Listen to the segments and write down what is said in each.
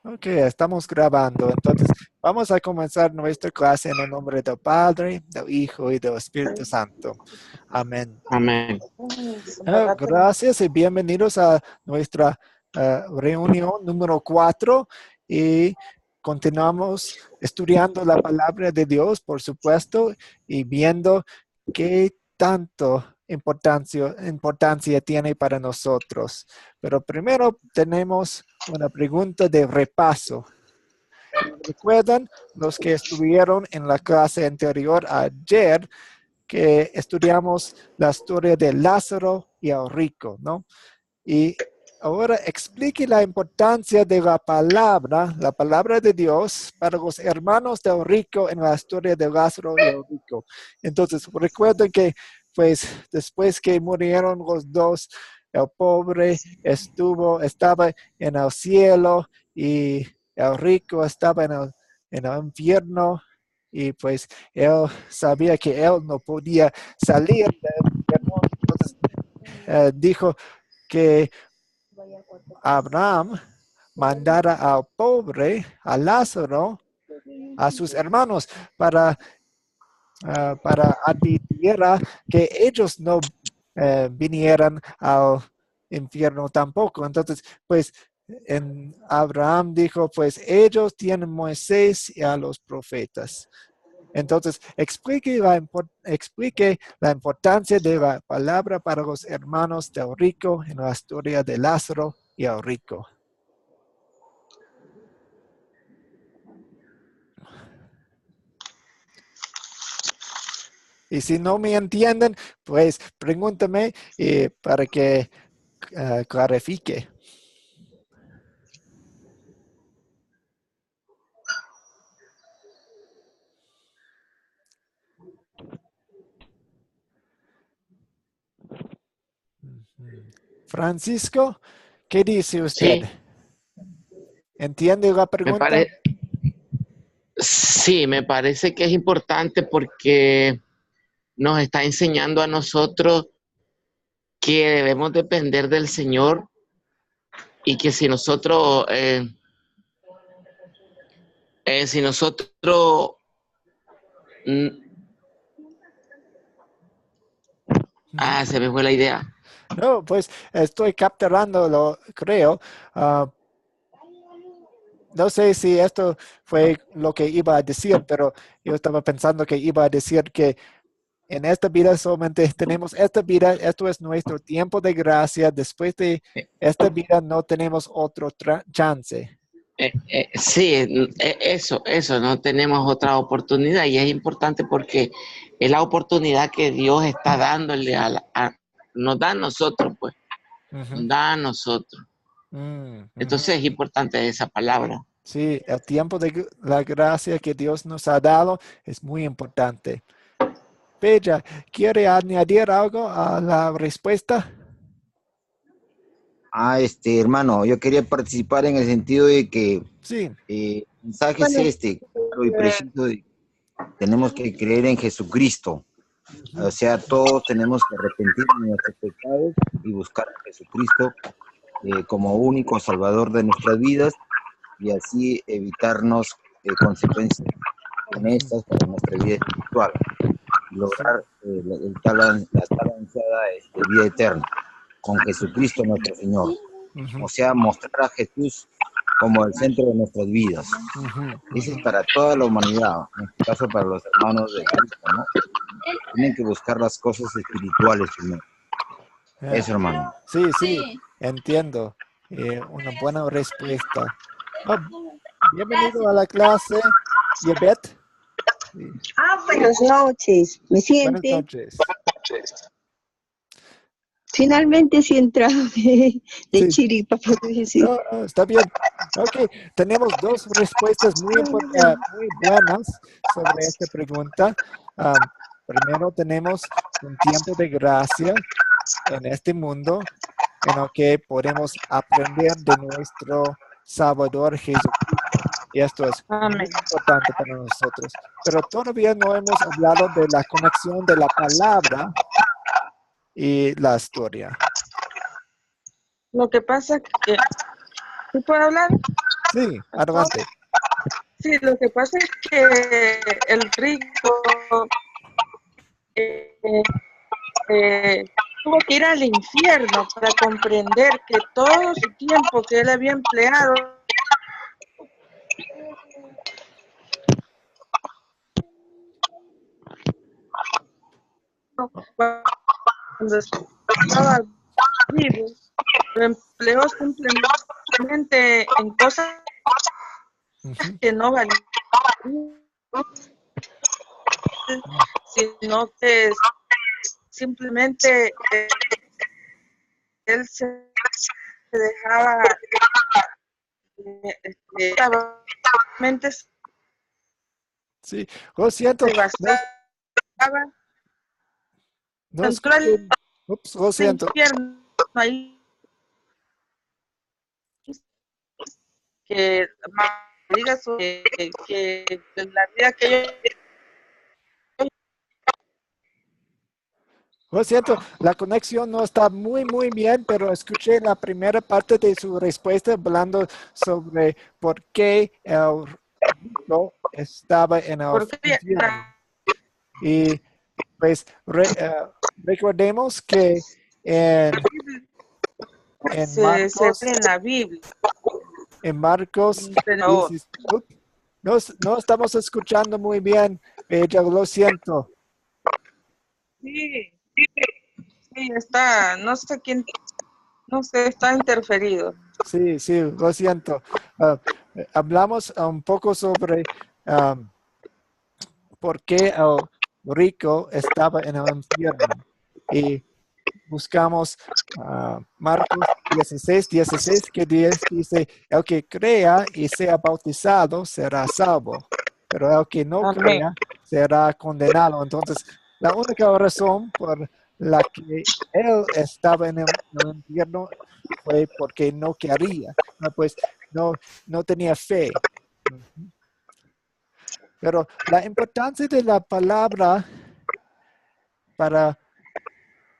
Ok, estamos grabando. Entonces, vamos a comenzar nuestra clase en el nombre del Padre, del Hijo y del Espíritu Santo. Amén. Amén. Gracias y bienvenidos a nuestra reunión número 4 y continuamos estudiando la palabra de Dios, por supuesto, y viendo qué tanto importancia tiene para nosotros. Pero primero tenemos una pregunta de repaso. ¿Recuerdan los que estuvieron en la clase anterior ayer que estudiamos la historia de Lázaro y el rico, ¿no? Y ahora explique la importancia de la palabra de Dios para los hermanos del rico en la historia de Lázaro y el rico. Entonces, recuerden que pues después que murieron los dos, el pobre estaba en el cielo y el rico estaba en el infierno y pues él sabía que él no podía salir del infierno. Entonces dijo que Abraham mandara al pobre, a Lázaro, a sus hermanos para advertir que ellos no vinieran al infierno tampoco. Entonces, pues Abraham dijo, pues ellos tienen Moisés y a los profetas. Entonces, explique la importancia de la palabra para los hermanos del rico en la historia de Lázaro y el rico. Y si no me entienden, pues pregúntame para que clarifique. Francisco, ¿qué dice usted? Sí, ¿Entiende la me pregunta? parece, sí, me parece que es importante porque nos está enseñando a nosotros que debemos depender del Señor y que si nosotros, mm, se me fue la idea. No, pues estoy capturándolo, creo. Ah, no sé si esto fue lo que iba a decir, pero yo estaba pensando que iba a decir que en esta vida solamente tenemos esta vida, esto es nuestro tiempo de gracia. Después de esta vida no tenemos otro chance. Sí, eso, no tenemos otra oportunidad y es importante porque es la oportunidad que Dios está dándole nos da a nosotros, pues, Ujú. nos da a nosotros. Ujú. Entonces es importante esa palabra. Sí, el tiempo de la gracia que Dios nos ha dado es muy importante. Bella, ¿quiere añadir algo a la respuesta? Hermano, yo quería participar en el sentido de que Sí. el mensaje es claro y preciso, tenemos que creer en Jesucristo. O sea, todos tenemos que arrepentirnos de nuestros pecados y buscar a Jesucristo como único salvador de nuestras vidas y así evitarnos consecuencias Ujú. honestas para nuestra vida espiritual y Sí. lograr la tal ansiada vida eterna con Jesucristo nuestro Señor. Ujú. O sea, mostrar a Jesús como el centro de nuestras vidas. Ujú. Eso es Ujú. para toda la humanidad, en este caso para los hermanos de Cristo, ¿no? Tienen que buscar las cosas espirituales primero. Ah, Eso, hermano. sí, sí, entiendo. Una buena respuesta. Ah, bienvenido a la clase, Yvette. Sí. Buenas noches. ¿Me Buenas siente? noches. Finalmente sí entraba de Sí, chiripa, por decir. no, no, está bien. Ok, tenemos dos respuestas muy buenas sobre esta pregunta. Am, Primero tenemos un tiempo de gracia en este mundo en el que podemos aprender de nuestro Salvador Jesucristo. Y esto es muy Amén. importante para nosotros. Pero todavía no hemos hablado de la conexión de la palabra y la historia. Lo que pasa que... ¿Sí puedo hablar? Sí, adelante. Sí, lo que pasa es que el rico eh, tuvo que ir al infierno para comprender que todo su tiempo que él había empleado cuando estaba vivo, lo empleó simplemente en cosas Ujú. que no valían, sino que simplemente él se dejaba mente Sí, lo siento. se basaba No entró al escuché. Ups, lo siento. infierno ahí que diga que la vida que yo Lo siento, la conexión no está muy bien, pero escuché la primera parte de su respuesta hablando sobre por qué el rico estaba en el porque infierno. Y pues recordemos que en se Marcos, ve en la Biblia, en Marcos pero no estamos escuchando muy bien, yo lo siento. sí, sí está, no sé quién, no sé, está interferido. Sí, lo siento. Hablamos un poco sobre por qué el rico estaba en el infierno. Y buscamos Marcos 16, que dice, el que crea y sea bautizado será salvo, pero el que no Amén. crea será condenado. Entonces, la única razón por la que él estaba en el infierno fue porque no quería, pues no tenía fe. Pero la importancia de la palabra para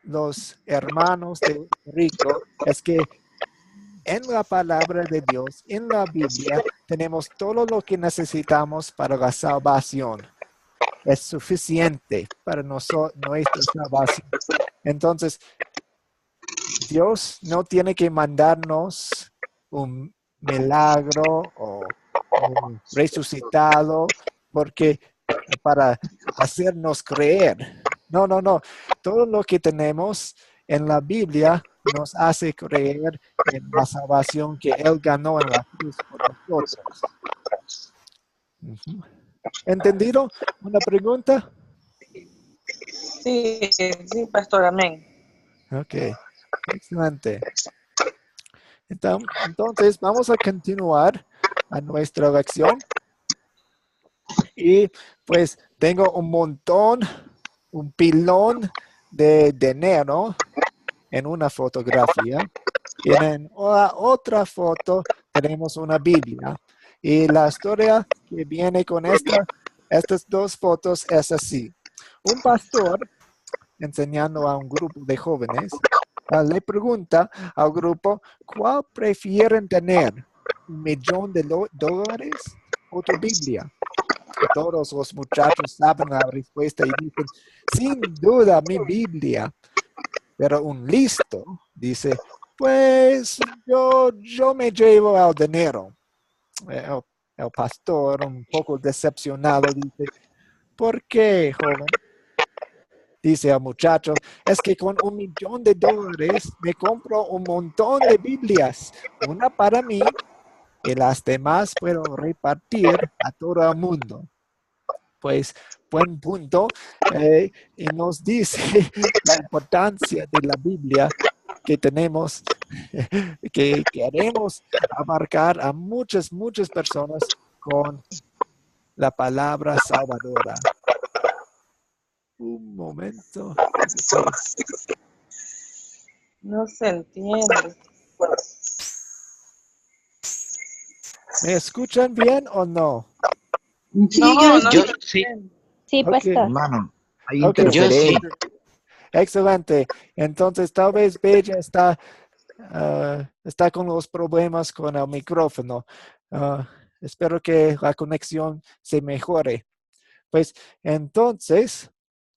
los hermanos de rico es que en la palabra de Dios, en la Biblia, tenemos todo lo que necesitamos para la salvación. Es suficiente para nuestra salvación. Entonces, Dios no tiene que mandarnos un milagro o un resucitado porque para hacernos creer. No. Todo lo que tenemos en la Biblia nos hace creer en la salvación que Él ganó en la cruz por nosotros. ¿Entendido? ¿Una pregunta? Sí, sí, pastor, amén. Ok, excelente. Entonces, vamos a continuar a nuestra lección. Y pues tengo un pilón de dinero en una fotografía. Y en otra foto tenemos una Biblia. Y la historia que viene con estas dos fotos es así. Un pastor enseñando a un grupo de jóvenes le pregunta al grupo, ¿cuál prefieren tener? $1,000,000 o tu Biblia? Todos los muchachos saben la respuesta y dicen, sin duda, mi Biblia. Pero un listo dice, pues yo me llevo el dinero. El pastor, un poco decepcionado, dice, ¿por qué, joven? Dice al muchacho, es que con $1,000,000 me compro un montón de Biblias, una para mí y las demás puedo repartir a todo el mundo. Pues buen punto, y nos dice la importancia de la Biblia que tenemos, que queremos abarcar a muchas personas con la palabra salvadora. Un momento. No se entiende. ¿Me escuchan bien o no? No, no Yo se sí, entiende. Sí, Ok. pastor. Hermano, hay Ok, yo sí. interferencia. excelente. Entonces, tal vez Bella está con los problemas con el micrófono. Espero que la conexión se mejore. Pues entonces,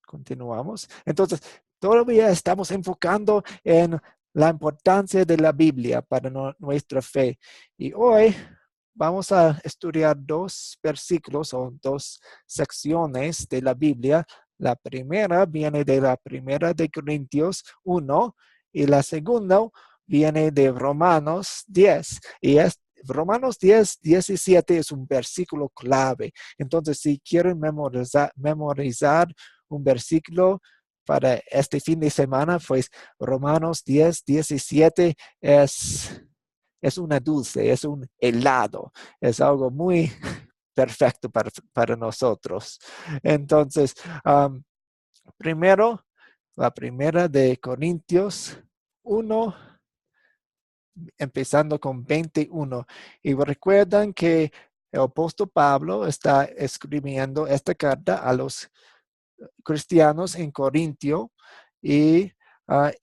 continuamos. Entonces, todavía estamos enfocando en la importancia de la Biblia para nuestra fe. Y hoy vamos a estudiar dos versículos o dos secciones de la Biblia. La primera viene de la primera de Corintios 1 y la segunda viene de Romanos 10. Y Romanos 10, 17 es un versículo clave. Entonces, si quieren memorizar un versículo para este fin de semana, pues Romanos 10, 17 es una dulce, es un helado, es algo muy perfecto para nosotros. Entonces, primero, la primera de Corintios 1, empezando con 21. Y recuerdan que el apóstol Pablo está escribiendo esta carta a los cristianos en Corintio y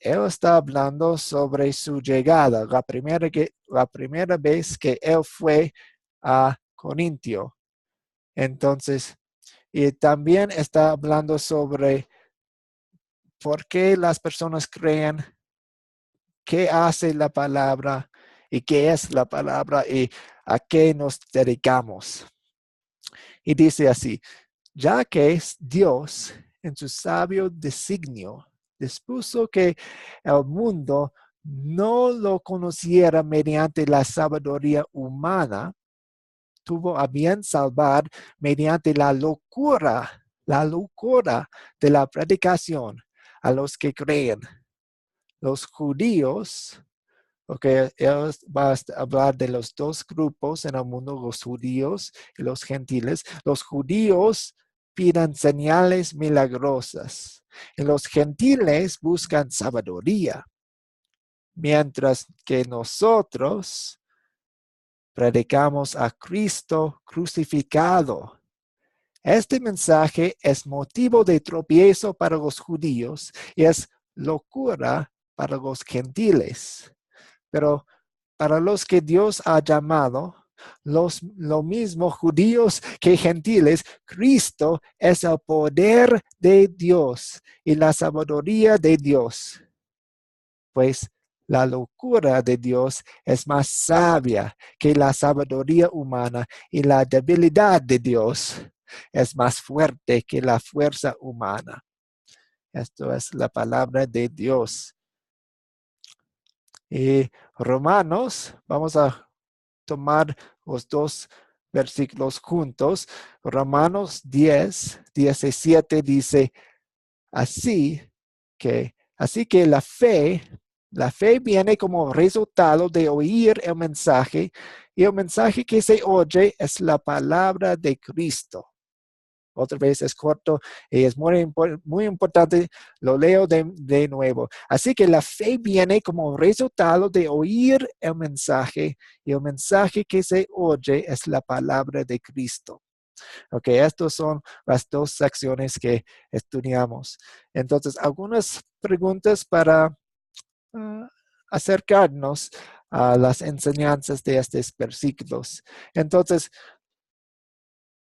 él está hablando sobre su llegada, la primera vez que él fue a Corintio. Entonces, y también está hablando sobre por qué las personas creen, qué hace la palabra y qué es la palabra y a qué nos dedicamos. Y dice así, ya que Dios en su sabio designio dispuso que el mundo no lo conociera mediante la sabiduría humana, tuvo a bien salvar mediante la locura de la predicación a los que creen. Los judíos, porque él va a hablar de los dos grupos en el mundo, los judíos y los gentiles. Los judíos piden señales milagrosas y los gentiles buscan sabiduría, mientras que nosotros predicamos a Cristo crucificado. Este mensaje es motivo de tropiezo para los judíos y es locura para los gentiles. Pero para los que Dios ha llamado, lo mismo judíos que gentiles, Cristo es el poder de Dios y la sabiduría de Dios. Pues la locura de Dios es más sabia que la sabiduría humana y la debilidad de Dios es más fuerte que la fuerza humana. Esto es la palabra de Dios. Y Romanos, vamos a tomar los dos versículos juntos. Romanos 10, 17 dice, así que la fe viene como resultado de oír el mensaje, y el mensaje que se oye es la palabra de Cristo. Otra vez es corto y es muy importante, lo leo de nuevo. Así que la fe viene como resultado de oír el mensaje, y el mensaje que se oye es la palabra de Cristo. Ok, estas son las dos secciones que estudiamos. Entonces, algunas preguntas para acercarnos a las enseñanzas de estos versículos. Entonces,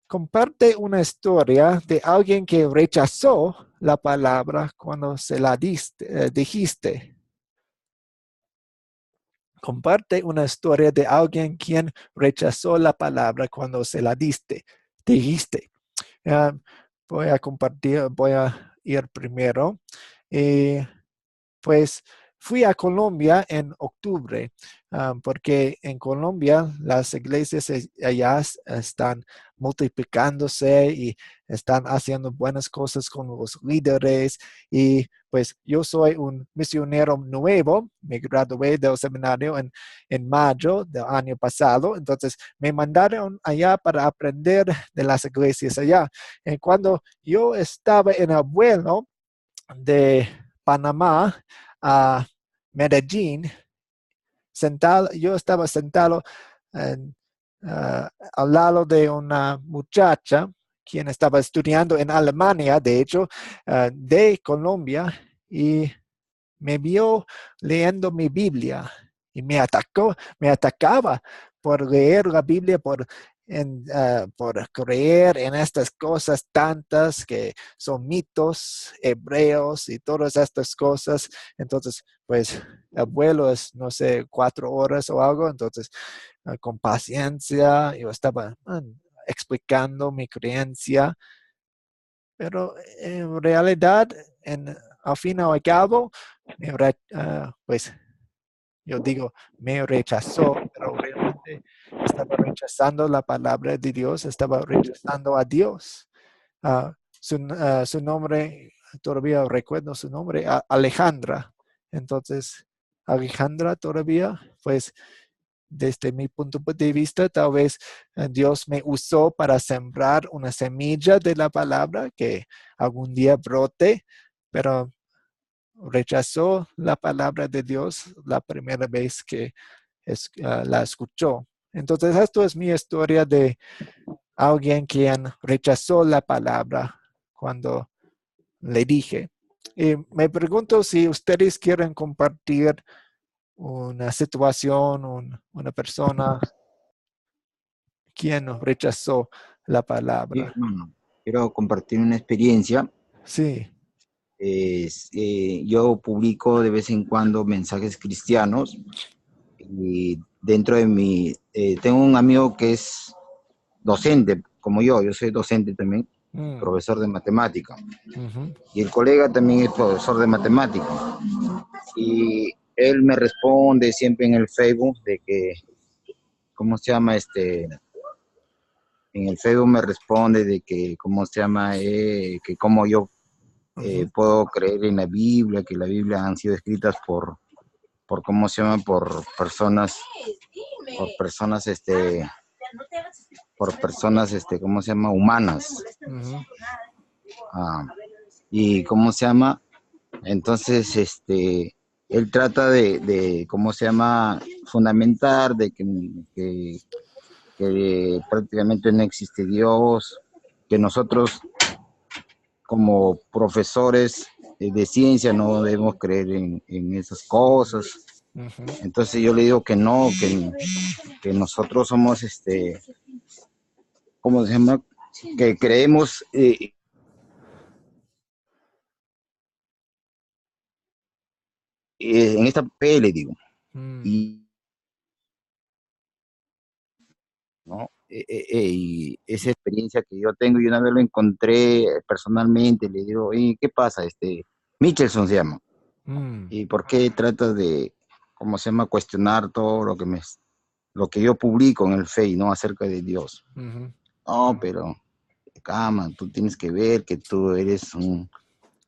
comparte una historia de alguien que rechazó la palabra cuando se la dijiste. Comparte una historia de alguien quien rechazó la palabra cuando se la dijiste. Voy a ir primero. Pues fui a Colombia en octubre, porque en Colombia las iglesias allá están multiplicándose y están haciendo buenas cosas con los líderes. Y pues yo soy un misionero nuevo, me gradué del seminario en mayo del año pasado, entonces me mandaron allá para aprender de las iglesias allá. Y cuando yo estaba en el vuelo de Panamá a Medellín, yo estaba sentado al lado de una muchacha quien estaba estudiando en Alemania, de hecho, de Colombia, y me vio leyendo mi Biblia y me atacaba por leer la Biblia, por creer en estas cosas tantas que son mitos hebreos y todas estas cosas. Entonces, pues el vuelo es, no sé, 4 horas o algo. Entonces, con paciencia, yo estaba explicando mi creencia, pero en realidad, al fin y al cabo, pues yo digo, me rechazó, pero realmente estaba rechazando la palabra de Dios, estaba rechazando a Dios. Su nombre, todavía recuerdo su nombre, Alejandra. Entonces, Alejandra todavía, pues, desde mi punto de vista, tal vez Dios me usó para sembrar una semilla de la palabra que algún día brote, pero rechazó la palabra de Dios la primera vez que la escuchó. Entonces, esto es mi historia de alguien quien rechazó la palabra cuando le dije. Y me pregunto si ustedes quieren compartir una situación, una persona quien rechazó la Sí, palabra. hermano. Quiero compartir una experiencia. Sí. Yo publico de vez en cuando mensajes cristianos y dentro de tengo un amigo que es docente, como yo soy docente también, profesor de matemática, Ujú. y el colega también es profesor de matemática, y él me responde siempre en el Facebook de que, ¿cómo se llama? En el Facebook me responde de que, ¿cómo se llama? Que cómo yo Ujú. puedo creer en la Biblia, que la Biblia han sido escritas ¿cómo se llama? Por personas, ¿cómo se llama? Humanas. Ujú. Y ¿cómo se llama? Entonces, él trata de ¿cómo se llama? Fundamentar de que prácticamente no existe Dios, que nosotros como profesores de ciencia no debemos creer en esas cosas. Ujú. Entonces yo le digo que no, que nosotros somos, ¿cómo se llama? Que creemos en esta fe, le digo. Mm. Y, ¿no? Y esa experiencia que yo tengo, yo una vez lo encontré personalmente, le digo, ¿qué pasa? Michelson se llama. Mm. ¿Y por qué tratas de, cómo se llama, cuestionar todo lo que yo publico en el Face, ¿no? Acerca de Dios? Ujú. No, pero, calma, tú tienes que ver que tú eres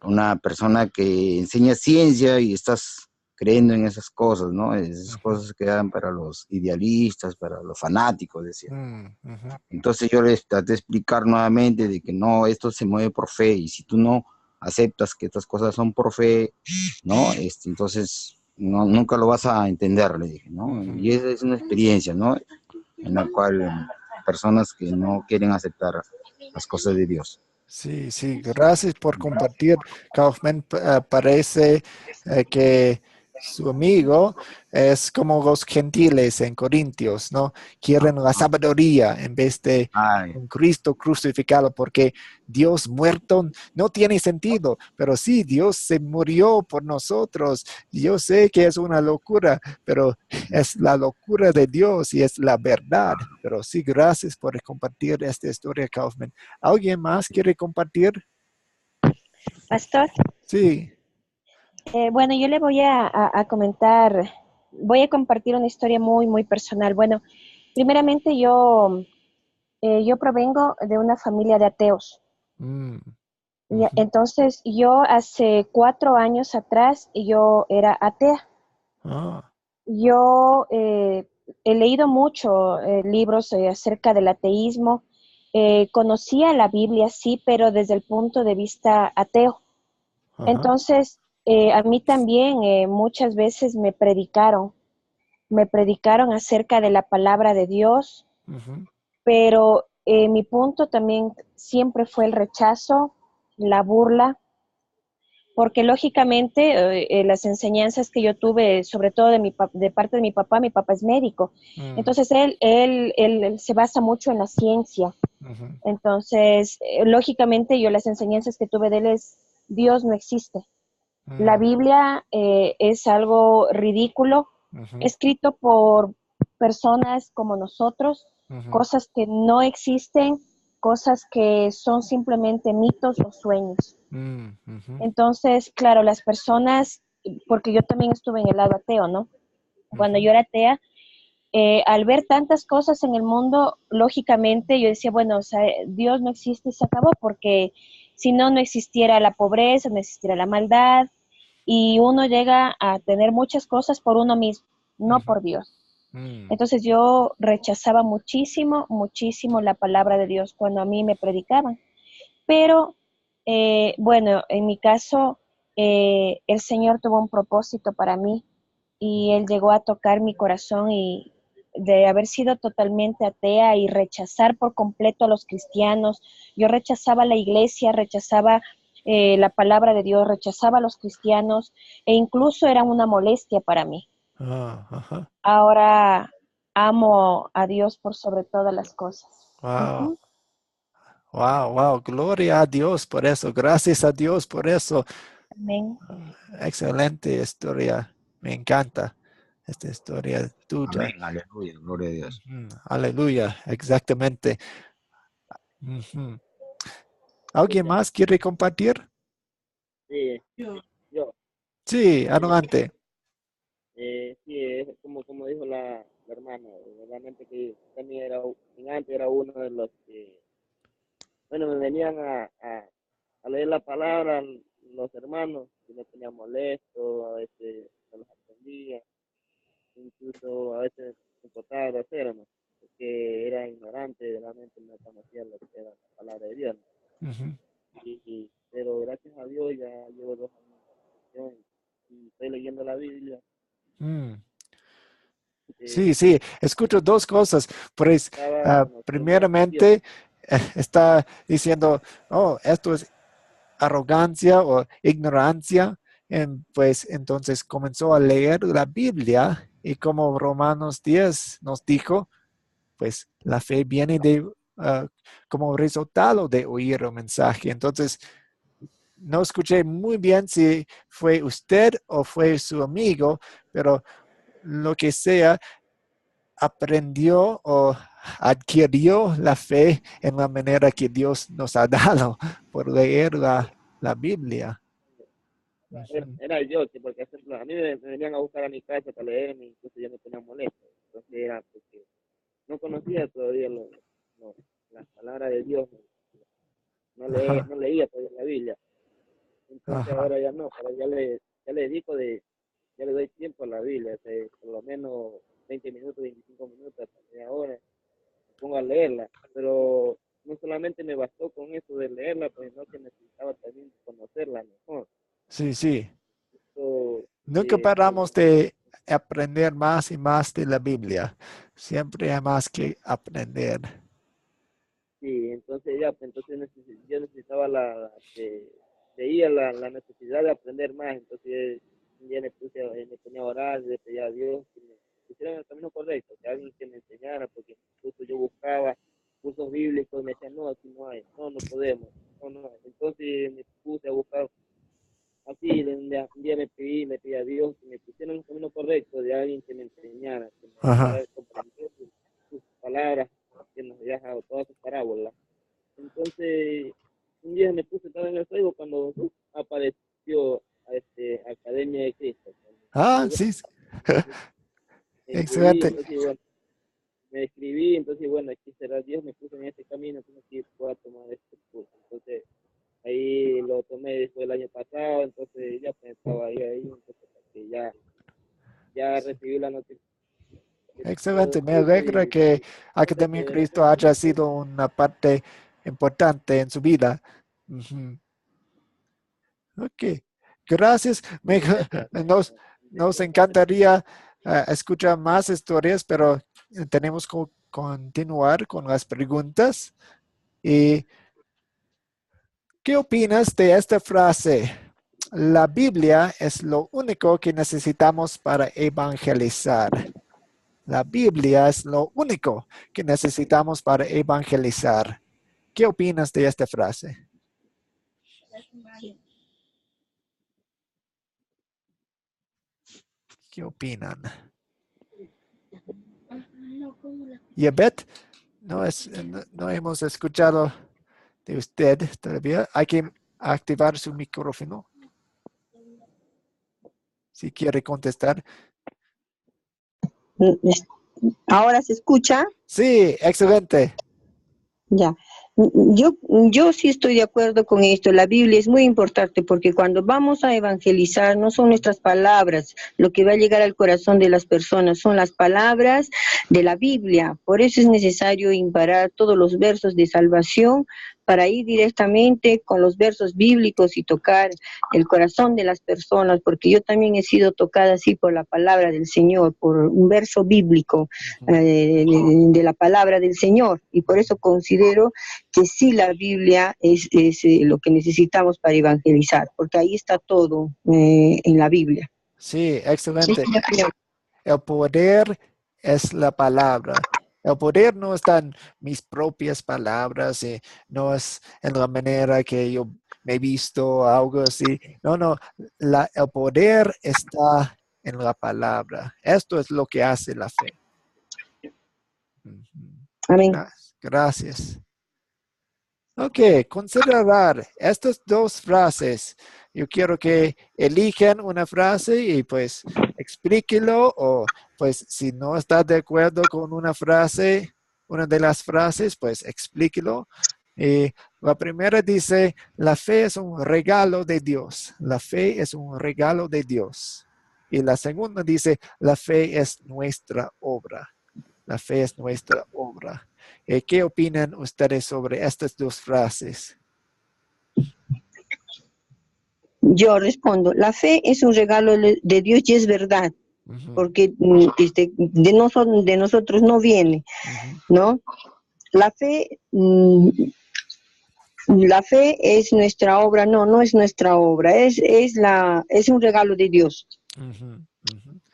una persona que enseña ciencia y estás creyendo en esas cosas, ¿no? Esas Ujú. cosas quedan para los idealistas, para los fanáticos, decía. Mm. Ujú. Entonces yo les traté de explicar nuevamente de que no, esto se mueve por fe, y si tú no aceptas que estas cosas son por fe, ¿no? Entonces no, nunca lo vas a entender, le dije, ¿no? Ujú. Y esa es una experiencia, ¿no? En la cual personas que no quieren aceptar las cosas de Dios. Sí, sí, gracias por compartir. Kaufman parece que su amigo es como los gentiles en Corintios, ¿no? Quieren la sabiduría en vez de Ay, un Cristo crucificado, porque Dios muerto no tiene sentido, pero sí, Dios se murió por nosotros. Yo sé que es una locura, pero es la locura de Dios y es la verdad. Pero sí, gracias por compartir esta historia, Kaufman. ¿Alguien más quiere compartir? Pastor, Sí. bueno, yo le voy a comentar, voy a compartir una historia muy, muy personal. Bueno, primeramente yo provengo de una familia de ateos. Mm. Y Ujú. entonces yo hace 4 años atrás yo era atea. Ah. Yo he leído mucho libros acerca del ateísmo. Conocía la Biblia, sí, pero desde el punto de vista ateo. Ajá. Entonces, a mí también muchas veces me predicaron acerca de la palabra de Dios, Ujú. pero mi punto también siempre fue el rechazo, la burla. porque lógicamente las enseñanzas que yo tuve, sobre todo de parte de mi papá es médico, entonces él se basa mucho en la ciencia. Entonces, lógicamente yo las enseñanzas que tuve de él es, Dios no existe. La Biblia es algo ridículo, escrito por personas como nosotros, cosas que no existen, cosas que son simplemente mitos o sueños. Entonces, claro, las personas, porque yo también estuve en el lado ateo, ¿no? Cuando yo era atea, al ver tantas cosas en el mundo, lógicamente yo decía, bueno, o sea, Dios no existe y se acabó, porque si no, no existiera la pobreza, no existiera la maldad, y uno llega a tener muchas cosas por uno mismo, no por Dios. Entonces yo rechazaba muchísimo, muchísimo la palabra de Dios cuando a mí me predicaban. Pero, bueno, en mi caso, el Señor tuvo un propósito para mí y Él llegó a tocar mi corazón y de haber sido totalmente atea y rechazar por completo a los cristianos. Yo rechazaba la iglesia, rechazaba la palabra de Dios, rechazaba a los cristianos e incluso eran una molestia para mí. Ahora amo a Dios por sobre todas las cosas. Wow. Wow, wow, gloria a Dios por eso, gracias a Dios por eso. Amén. Excelente historia, me encanta esta historia tuya. Amén, aleluya, gloria a Dios. Aleluya, exactamente. ¿Alguien más quiere compartir? Sí, yo. Sí, adelante. Sí, es como dijo la hermana, realmente que también antes era uno de los que, bueno, me venían a leer la palabra los hermanos, y me ponía molesto, a veces no los aprendía, incluso a veces me importaba grosero, ¿no? Porque era ignorante, realmente no conocía lo que era la palabra de Dios, ¿no? Pero gracias a Dios ya llevo 2 años en la religión y estoy leyendo la Biblia. Sí, sí, escucho dos cosas. Pues, Estaba conociendo a Dios. primeramente, está diciendo, oh, esto es arrogancia o ignorancia. Pues entonces comenzó a leer la Biblia y como Romanos 10 nos dijo, pues la fe viene de como resultado de oír el mensaje. Entonces, no escuché muy bien si fue usted o fue su amigo, pero lo que sea, aprendió o adquirió la fe en la manera que Dios nos ha dado por leer la Biblia. Era yo, porque ejemplo, a mí me venían a buscar a mi casa para leerme, incluso yo me ponía molesto. Entonces era porque no conocía todavía las palabras de Dios, no leía todavía la Biblia. Entonces Ajá. ahora ya no, pero ya le dedico ya le doy tiempo a la Biblia, por lo menos 20 minutos, 25 minutos, hasta media hora, me pongo a leerla. Pero no solamente me bastó con eso de leerla, pues no, que necesitaba también conocerla mejor. Sí, sí. So, Nunca paramos de aprender más y más de la Biblia. Siempre hay más que aprender. sí, entonces ya, pues, entonces yo necesitaba veía la necesidad de aprender más, entonces un día me ponía a orar, le pedía a Dios que me pusiera en el camino correcto, que alguien que me enseñara, porque incluso yo buscaba cursos bíblicos y me decían, no, aquí no hay, no podemos, no hay. Entonces me puse a buscar así, un día le pedí a Dios que me pusiera en el camino correcto de alguien que me enseñara, que me ayudara Ajá. a comprender sus palabras, que nos había dejado todas sus parábolas. Entonces, un día me puse estaba en el Facebook cuando apareció Academia de Cristo. Ah, sí. Me escribí, Excelente. entonces bueno, me escribí, entonces bueno, aquí será Dios, me puso en este camino, entonces aquí puedo tomar este curso. Entonces, ahí lo tomé después del año pasado, entonces ya pensaba ahí, entonces que ya recibí la noticia de todo Excelente. el Me curso alegra y que entonces Academia de Cristo haya sido una parte importante en su vida. Ujú. Ok. Gracias. Nos encantaría escuchar más historias, pero tenemos que continuar con las preguntas. ¿Y qué opinas de esta frase? la Biblia es lo único que necesitamos para evangelizar. La Biblia es lo único que necesitamos para evangelizar. ¿Qué opinas de esta frase? ¿Qué opinan? Yabet, no hemos escuchado de usted todavía. Hay que activar su micrófono si quiere contestar. ¿Ahora se escucha? Sí, excelente. Ya. Yo sí estoy de acuerdo con esto. La Biblia es muy importante porque cuando vamos a evangelizar no son nuestras palabras lo que va a llegar al corazón de las personas, son las palabras de la Biblia. Por eso es necesario imparar todos los versos de salvación para ir directamente con los versos bíblicos y tocar el corazón de las personas, porque yo también he sido tocada así por la palabra del Señor, por un verso bíblico de la palabra del Señor, y por eso considero que sí la Biblia es lo que necesitamos para evangelizar, porque ahí está todo en la Biblia. Sí, excelente. El poder es la palabra. El poder no está en mis propias palabras, no es en la manera que yo me he visto, algo así. No, el poder está en la palabra. Esto es lo que hace la fe. Amén. Gracias. Ok, considerar estas dos frases. Yo quiero que elijan una frase y pues explíquelo, o pues si no está de acuerdo con una frase, una de las frases, pues explíquelo. La primera dice, la fe es un regalo de Dios. La fe es un regalo de Dios. Y la segunda dice, la fe es nuestra obra. La fe es nuestra obra. ¿Qué opinan ustedes sobre estas dos frases? Yo respondo, la fe es un regalo de Dios y es verdad, porque de nosotros no viene, ¿no? La fe es nuestra obra, no es nuestra obra, es un regalo de Dios.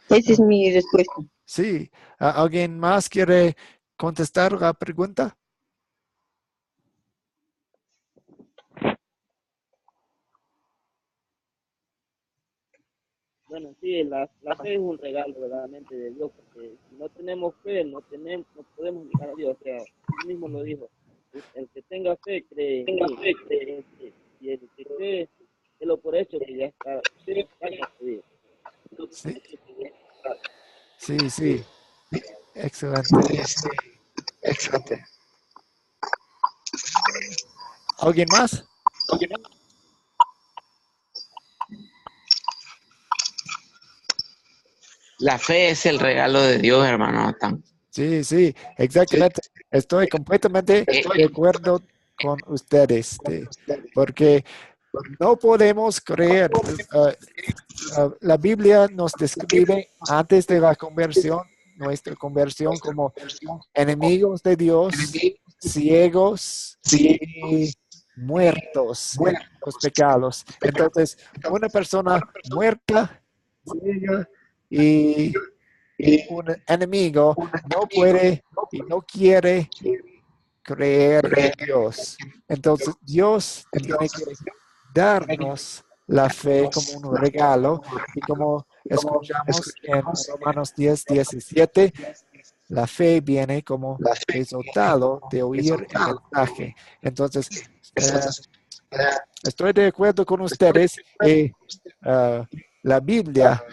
Esa es mi respuesta. Sí. ¿Alguien más quiere contestar la pregunta? Bueno, sí, la fe es un regalo verdaderamente de Dios, porque si no tenemos fe, no podemos llegar a Dios. O sea, él mismo lo dijo, el que tenga fe cree en mí, y el que cree, es lo por hecho que ya está concedido. Sí. Excelente. ¿Alguien más? La fe es el regalo de Dios, hermano Natán. Sí, exactamente. Estoy completamente de acuerdo con ustedes, porque no podemos creer. La Biblia nos describe antes de la conversión, nuestra conversión, como enemigos de Dios, ciegos y muertos en los pecados. Entonces, una persona muerta, ciega y un enemigo no puede y no quiere creer en Dios. Entonces, Dios tiene que darnos la fe como un regalo, y como escuchamos en Romanos 10:17, la fe viene como resultado de oír el mensaje. Entonces, estoy de acuerdo con ustedes. La Biblia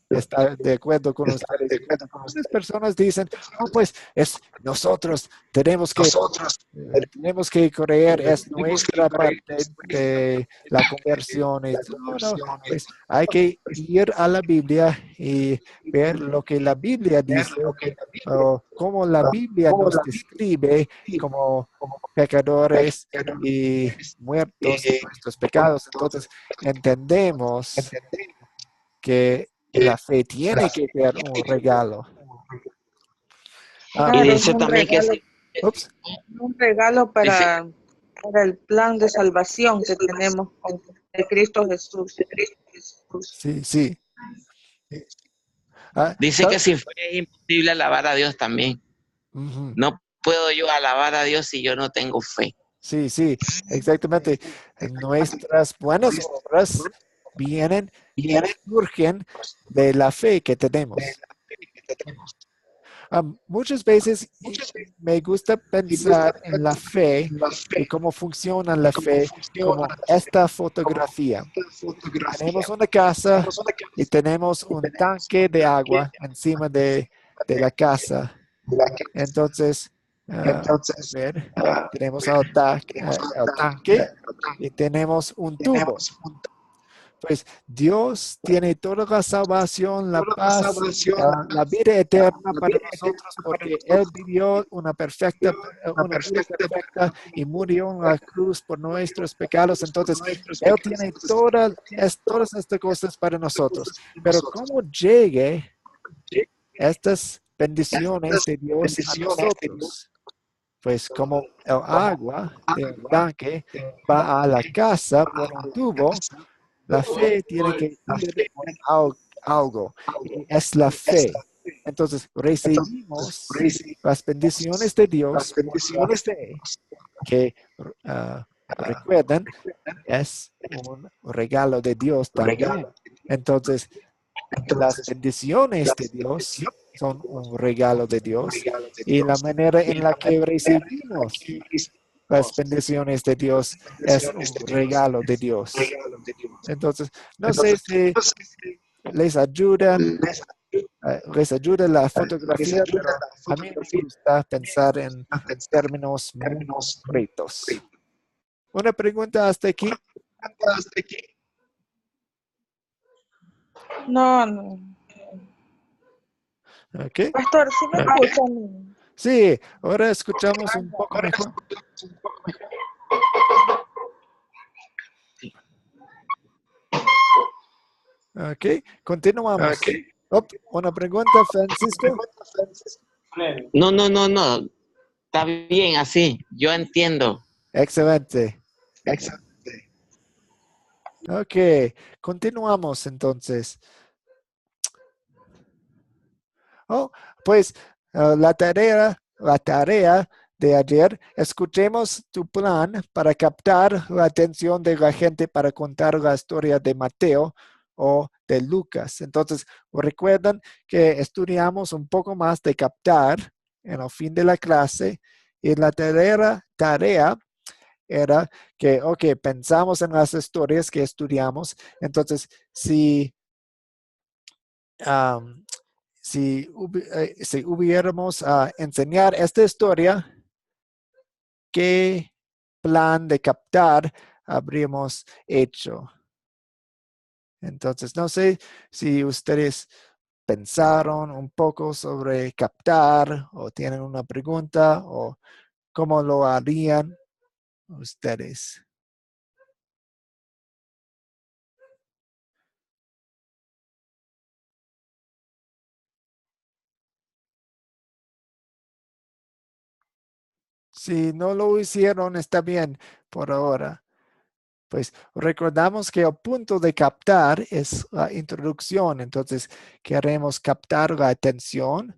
está de acuerdo con ustedes. Muchas personas dicen, pues nosotros tenemos que creer, es nuestra parte de la conversión. No, pues hay que ir a la Biblia y ver lo que la Biblia dice, cómo la Biblia nos describe como pecadores y muertos en nuestros pecados. Entonces entendemos que la fe tiene que ser un regalo. Y Claro, es dice un también que regalo, un regalo para el plan de salvación que tenemos con de Cristo Jesús. Sí, sí. Ah, Dice que sin fe es imposible alabar a Dios también. ujú. No puedo yo alabar a Dios si yo no tengo fe. Sí, sí, exactamente. Nuestras buenas obras vienen o surgen de la fe que tenemos. Muchas veces me gusta pensar en la fe y cómo funciona la fe como esta fotografía. Tenemos una casa y tenemos un tanque de agua encima de la casa. Entonces, a ver, tenemos el tanque y tenemos un tubo. Pues Dios tiene toda la salvación, la paz, la vida eterna para nosotros porque Él vivió una vida perfecta y murió en la cruz por nuestros pecados. Entonces, Él tiene todas estas cosas para nosotros. Pero ¿cómo llegue estas bendiciones de Dios a nosotros? Pues como el agua del tanque va a la casa por un tubo, la fe tiene que ir por algo, y es la fe. Entonces, recibimos las bendiciones de Dios por la fe, que recuerden, es un regalo de Dios también. Entonces, las bendiciones de Dios son un regalo de Dios y la manera en la que recibimos las bendiciones de Dios es un regalo de Dios. Entonces, no sé si les les ayuda la fotografía, pero a mí me gusta pensar en términos muy concretos. Una pregunta hasta aquí. No. Okay. Pastor, ¿sí me escuchan? Sí, ahora escuchamos un poco mejor. Ok, continuamos. Una pregunta, Francisco. No. Está bien así. Yo entiendo. Excelente. Ok, continuamos entonces. Pues la tarea de ayer, escuchemos tu plan para captar la atención de la gente para contar la historia de Mateo o de Lucas. Entonces, recuerdan que estudiamos un poco más de captar en el fin de la clase y la tarea era que, ok, pensamos en las historias que estudiamos. Entonces, si hubiéramos a enseñar esta historia, ¿qué plan de captar habríamos hecho? Entonces, no sé si ustedes pensaron un poco sobre captar o tienen una pregunta o cómo lo harían ustedes. Si no lo hicieron, está bien por ahora. Pues recordamos que el punto de captar es la introducción. Entonces, queremos captar la atención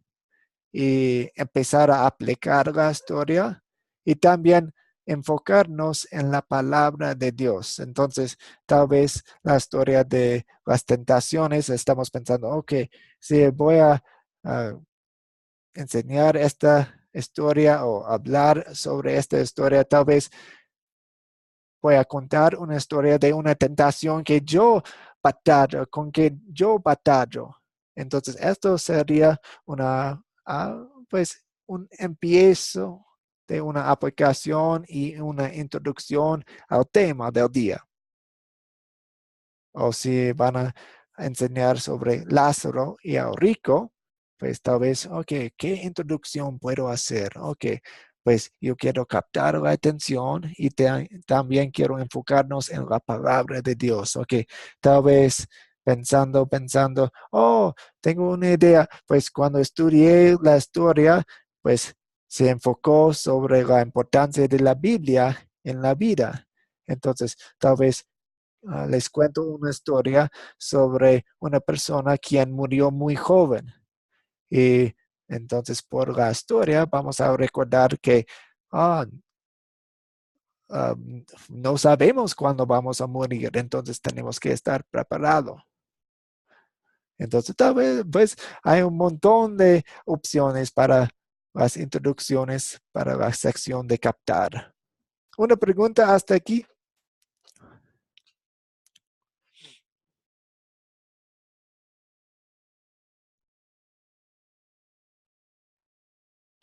y empezar a aplicar la historia y también enfocarnos en la palabra de Dios. Entonces, tal vez la historia de las tentaciones, estamos pensando, ok, si voy a enseñar esta historia o hablar sobre esta historia, tal vez voy a contar una historia de una tentación que con que yo batallo. Entonces, esto sería pues un empiezo de una aplicación y una introducción al tema del día. O si van a enseñar sobre Lázaro y el rico, pues tal vez, ok, ¿qué introducción puedo hacer? Ok, pues yo quiero captar la atención y también quiero enfocarnos en la palabra de Dios. Ok, tal vez pensando, tengo una idea, pues cuando estudié la historia, pues se enfocó sobre la importancia de la Biblia en la vida. Entonces, tal vez les cuento una historia sobre una persona quien murió muy joven. Y entonces por la historia vamos a recordar que no sabemos cuándo vamos a morir, entonces tenemos que estar preparados. Entonces tal vez pues, hay un montón de opciones para las introducciones para la sección de captar. ¿Una pregunta hasta aquí?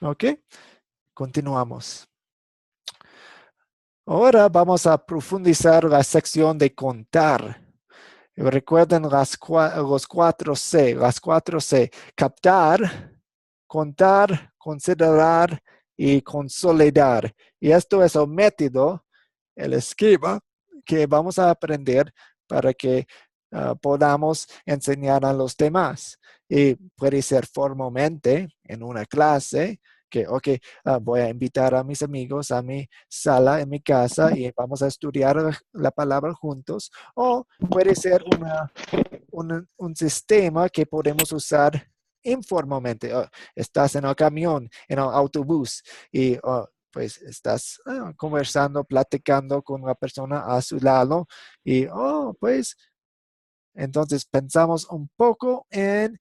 Ok, continuamos. Ahora vamos a profundizar la sección de contar. Recuerden los 4C, las 4C. Captar, contar, considerar y consolidar. Y esto es el método, el esquema que vamos a aprender para que podamos enseñar a los demás. Y puede ser formalmente en una clase, que voy a invitar a mis amigos a mi sala en mi casa y vamos a estudiar la palabra juntos. O puede ser un sistema que podemos usar informalmente. Estás en el camión, en el autobús y pues estás conversando, platicando con una persona a su lado y pues entonces pensamos un poco en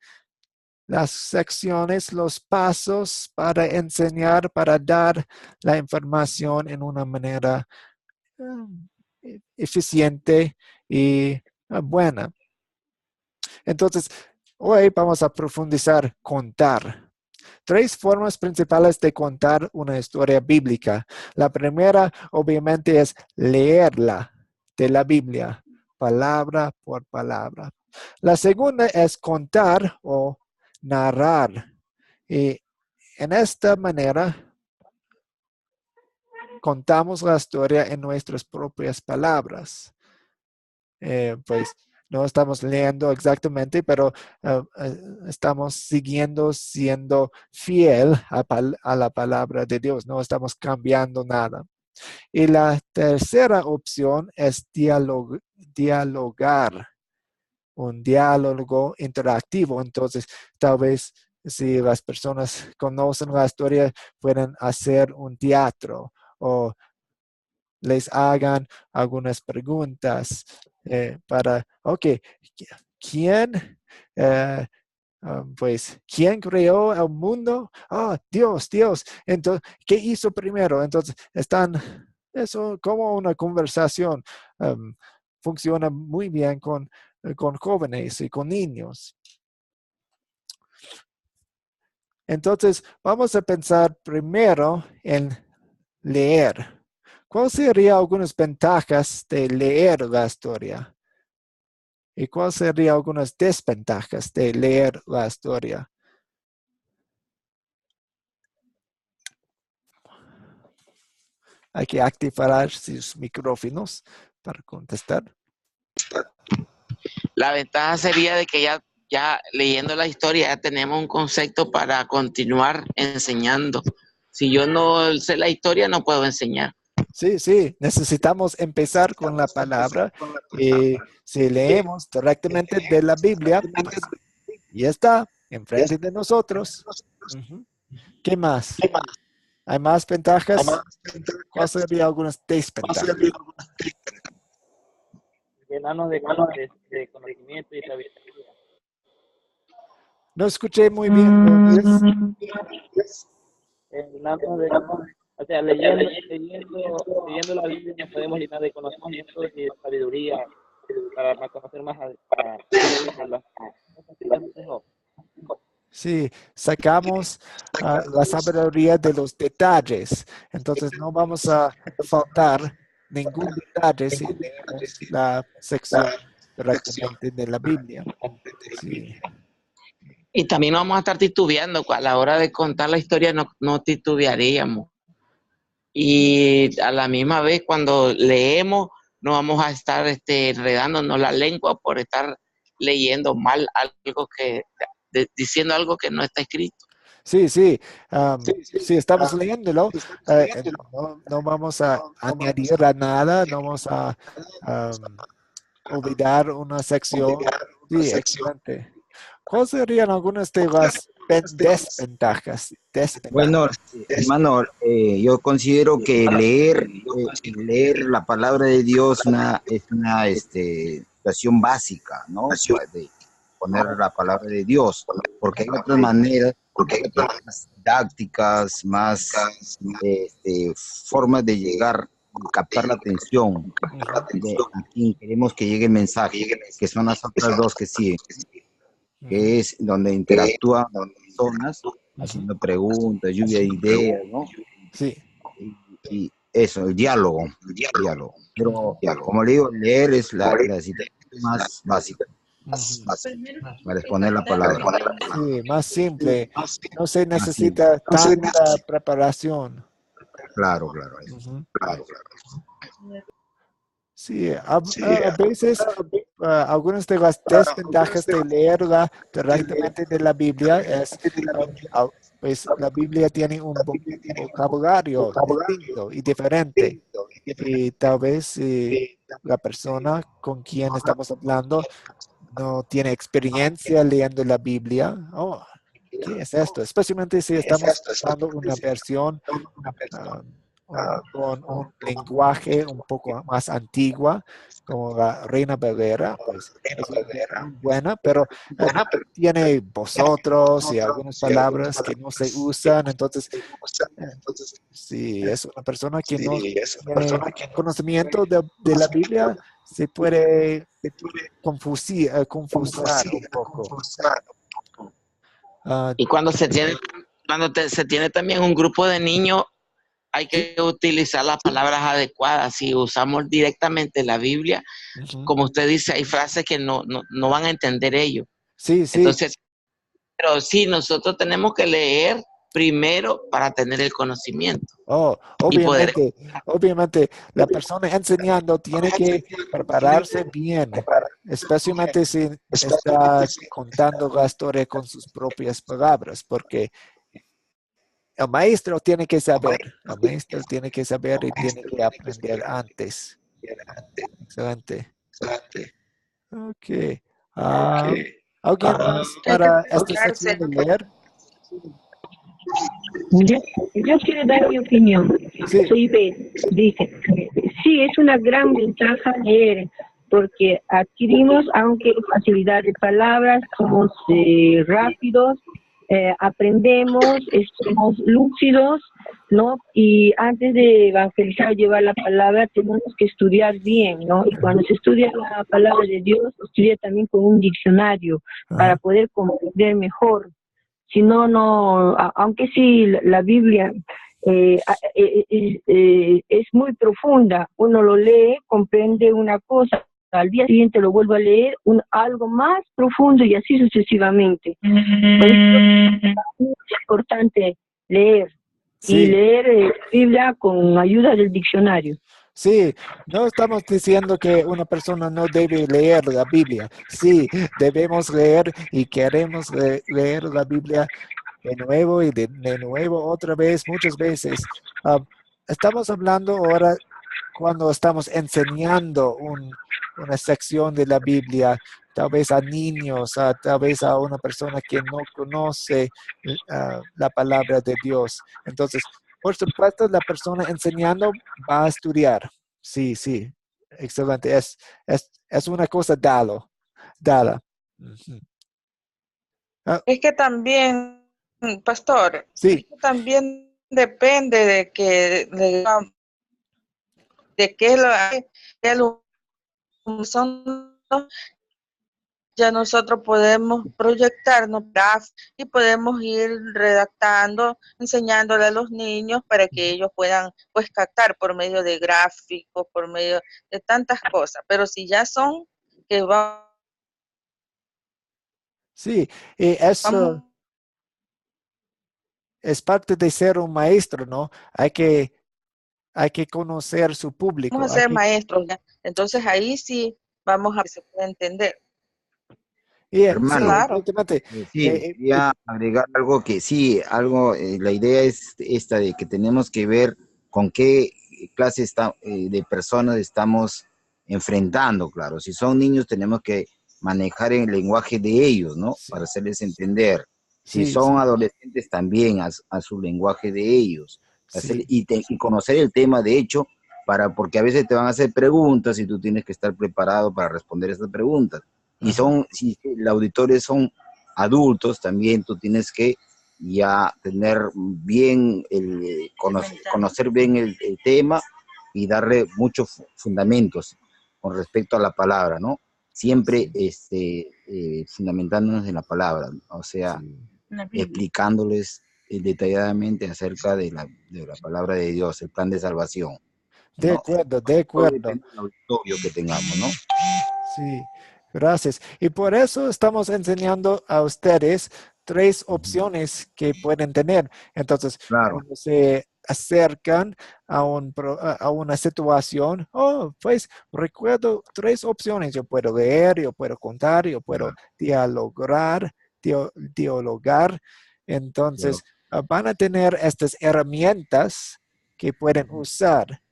las secciones, los pasos para enseñar, para dar la información en una manera eficiente y buena. Entonces, hoy vamos a profundizar contar. 3 formas principales de contar una historia bíblica. La primera, obviamente, es leerla de la Biblia, palabra por palabra. La segunda es contar o narrar. Y en esta manera, contamos la historia en nuestras propias palabras. Pues no estamos leyendo exactamente, pero estamos siendo fiel a la palabra de Dios. No estamos cambiando nada. Y la tercera opción es dialogar, un diálogo interactivo. Entonces, tal vez si las personas conocen la historia, pueden hacer un teatro o les hagan algunas preguntas para, ¿quién, ¿quién creó el mundo? Dios. Entonces, ¿qué hizo primero? Entonces, eso como una conversación. Funciona muy bien con jóvenes y con niños. Entonces, vamos a pensar primero en leer. ¿Cuáles serían algunas ventajas de leer la historia? ¿Y cuáles serían algunas desventajas de leer la historia? Hay que activar sus micrófonos para contestar. La ventaja sería de que ya leyendo la historia ya tenemos un concepto para continuar enseñando. Si yo no sé la historia, no puedo enseñar. Sí, necesitamos empezar con la palabra. Y si leemos directamente de la Biblia, pues ya está, enfrente de nosotros. ¿Qué más? ¿Hay más ventajas? ¿Cuáles serían algunas desventajas? Llenarnos de conocimiento y sabiduría. No escuché muy bien. O sea, leyendo la Biblia nos podemos llenar de conocimiento y de sabiduría para conocer más a Dios y las cosas que Dios nos dejó. Sí, sacamos la sabiduría de los detalles. Entonces no vamos a faltar ningún detalle si leemos la sección directamente de la Biblia. Sí. Y también no vamos a estar titubeando. A la hora de contar la historia no titubearíamos. Y a la misma vez cuando leemos no vamos a estar enredándonos la lengua por estar leyendo mal algo diciendo algo que no está escrito. Sí. Si estamos leyéndolo, no vamos a añadir a nada, no vamos a olvidar una sección. Sí, excelente. ¿Cuáles serían algunas de las desventajas? Bueno, hermano, yo considero que leer la palabra de Dios es una situación básica, ¿no? De poner la palabra de Dios, porque hay otras maneras, más didácticas, más formas de llegar, captar la atención de a quien queremos que llegue el mensaje, que son las otras dos que siguen, que es donde interactúan personas haciendo preguntas, lluvia de ideas, ¿no? Sí. Y eso, el diálogo. Pero, como le digo, leer es la situación más básica para exponer la palabra. Sí, más simple. No se Más simple. necesita tanta preparación. Claro. Ujú. Sí, a veces algunas de las desventajas de leerla directamente de la Biblia es, pues la Biblia tiene un vocabulario distinto y diferente. Y tal vez la persona con quien estamos hablando no tiene experiencia leyendo la Biblia. Oh, ¿qué es esto? Especialmente si estamos usando una versión ah, con un lenguaje un poco más antigua, como la Reina Valera, pues es una versión buena, pero tiene vosotros y algunas palabras que no se usan, entonces si es una persona que no tiene conocimiento de la Biblia, se puede confusar un poco. Y cuando se tiene también un grupo de niños, hay que utilizar las palabras adecuadas. Si usamos directamente la Biblia, como usted dice, hay frases que no van a entender ellos. Sí. Entonces, pero sí, nosotros tenemos que leer primero para tener el conocimiento. Obviamente, la persona enseñando tiene que prepararse bien, especialmente si está contando la historia con sus propias palabras, porque el maestro tiene que saber y tiene que aprender antes. Excelente. Ok. ¿Alguien más Hay que para esta prepararse. sección de leer? Yo quiero dar mi opinión. Sí. Soy Beth. Dice, sí, es una gran ventaja leer, porque adquirimos, aunque facilidad de palabras, somos rápidos, aprendemos, somos lúcidos, ¿no? Y antes de evangelizar, llevar la palabra, tenemos que estudiar bien, ¿no? Y cuando se estudia la palabra de Dios, se estudia también con un diccionario para poder comprender mejor. Si no, aunque sí la Biblia es muy profunda, uno lo lee, comprende una cosa, al día siguiente lo vuelve a leer, algo más profundo y así sucesivamente. Por eso es muy importante leer, y leer Biblia con ayuda del diccionario. Sí, no estamos diciendo que una persona no debe leer la Biblia. Sí, debemos leer y queremos leer la Biblia de nuevo y de nuevo otra vez, muchas veces. Estamos hablando ahora cuando estamos enseñando una sección de la Biblia, tal vez a niños, tal vez a una persona que no conoce la palabra de Dios. Entonces, por supuesto, la persona enseñando va a estudiar. Sí, excelente. Es una cosa dala. Es que también, pastor, Sí. también depende de que son, ya nosotros podemos proyectarnos y podemos ir redactando, enseñándole a los niños para que ellos puedan pues captar por medio de gráficos, por medio de tantas cosas. Pero si ya son que Sí, y eso es parte de ser un maestro, ¿no? Hay que conocer su público. vamos a ser maestros, ¿ya? Entonces ahí sí vamos a se puede entender. Hermano, claro. Quería agregar algo que la idea es esta de que tenemos que ver con qué clase de personas estamos enfrentando, claro. Si son niños tenemos que manejar el lenguaje de ellos, ¿no? Sí. Para hacerles entender. Si Sí, son sí, adolescentes también a su lenguaje de ellos. sí. Y conocer el tema, de hecho, porque a veces te van a hacer preguntas y tú tienes que estar preparado para responder esas preguntas. Y Ajá. si los auditores son adultos, también tú tienes que ya tener bien, conocer bien el tema y darle muchos fundamentos con respecto a la palabra, ¿no? Siempre fundamentándonos en la palabra, o sea, Sí. explicándoles detalladamente acerca de la palabra de Dios, el plan de salvación, De ¿no? acuerdo, de Todo acuerdo. depende del auditorio que tengamos, ¿no? Sí, gracias. Y por eso estamos enseñando a ustedes 3 opciones que pueden tener. Entonces, Claro, cuando se acercan a una situación, pues recuerdo 3 opciones. Yo puedo leer, yo puedo contar, yo puedo dialogar. Entonces, van a tener estas herramientas que pueden usar.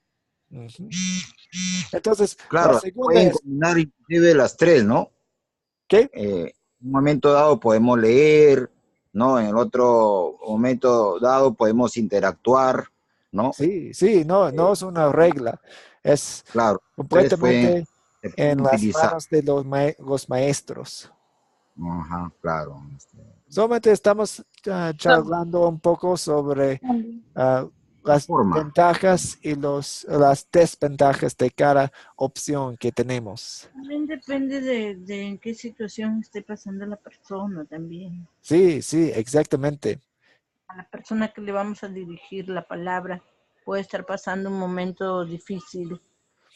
Ujú. Entonces, la claro, segunda pueden es, combinar inclusive las tres, ¿no? ¿qué? En un momento dado podemos leer, ¿no? En el otro momento dado podemos interactuar, ¿no? Sí, sí, no, no es una regla. Es Claro, tres completamente se pueden en las utilizar. manos de los maestros. Ajá, claro. Solamente estamos charlando un poco sobre La las forma. ventajas y las desventajas de cada opción que tenemos. También depende de en qué situación esté pasando la persona también. Sí, sí, exactamente. A la persona que le vamos a dirigir la palabra puede estar pasando un momento difícil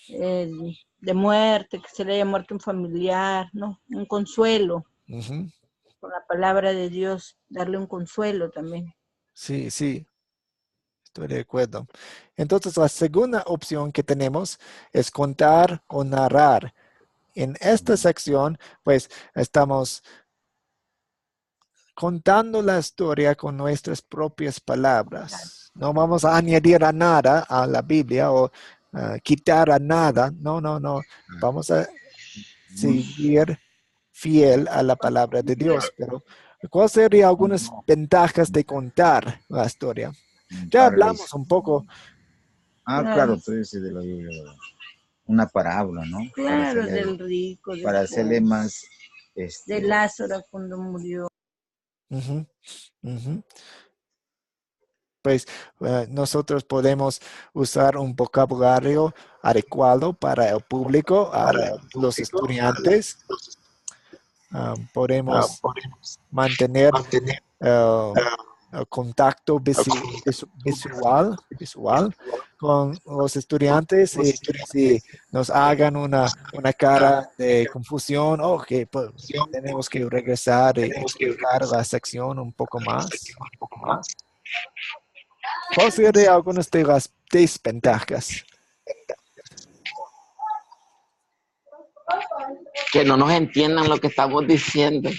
de muerte, que se le haya muerto un familiar, ¿no? Un consuelo. Ujú. Con la palabra de Dios, darle un consuelo también. Sí, sí, estoy de acuerdo. Entonces, la segunda opción que tenemos es contar o narrar. En esta sección, pues, estamos contando la historia con nuestras propias palabras. No vamos a añadir a nada a la Biblia o quitar a nada. No, no, no. Vamos a seguir fiel a la palabra de Dios. Pero, ¿cuáles serían algunas ventajas de contar la historia? Ya Contar la hablamos un historia. poco. Claro, tú dices de la Biblia, ¿verdad? Una parábola, ¿no? Claro, del rico, del para hacerle pobre, más, de Lázaro cuando murió. Ujú, ujú. Pues nosotros podemos usar un vocabulario adecuado para el público, los estudiantes. Podemos mantener eh, el contacto visual con los estudiantes y si nos hagan una cara de confusión, que pues, tenemos que regresar y explicar la sección un poco más. ¿Cuáles serían algunas de las desventajas? Que no nos entiendan lo que estamos diciendo.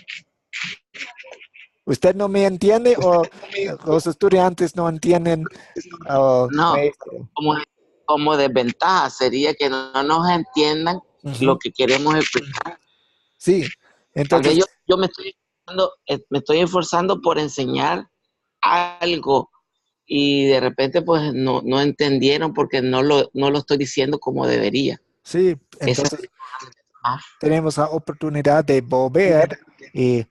¿Usted no me entiende o los estudiantes no entienden al No, maestro? como desventaja sería que no nos entiendan lo Ujú. que queremos explicar. Sí, Tal vez entonces, yo me estoy esforzando por enseñar algo y de repente pues no entendieron porque no lo estoy diciendo como debería. sí, Esa entonces tenemos la oportunidad de volver y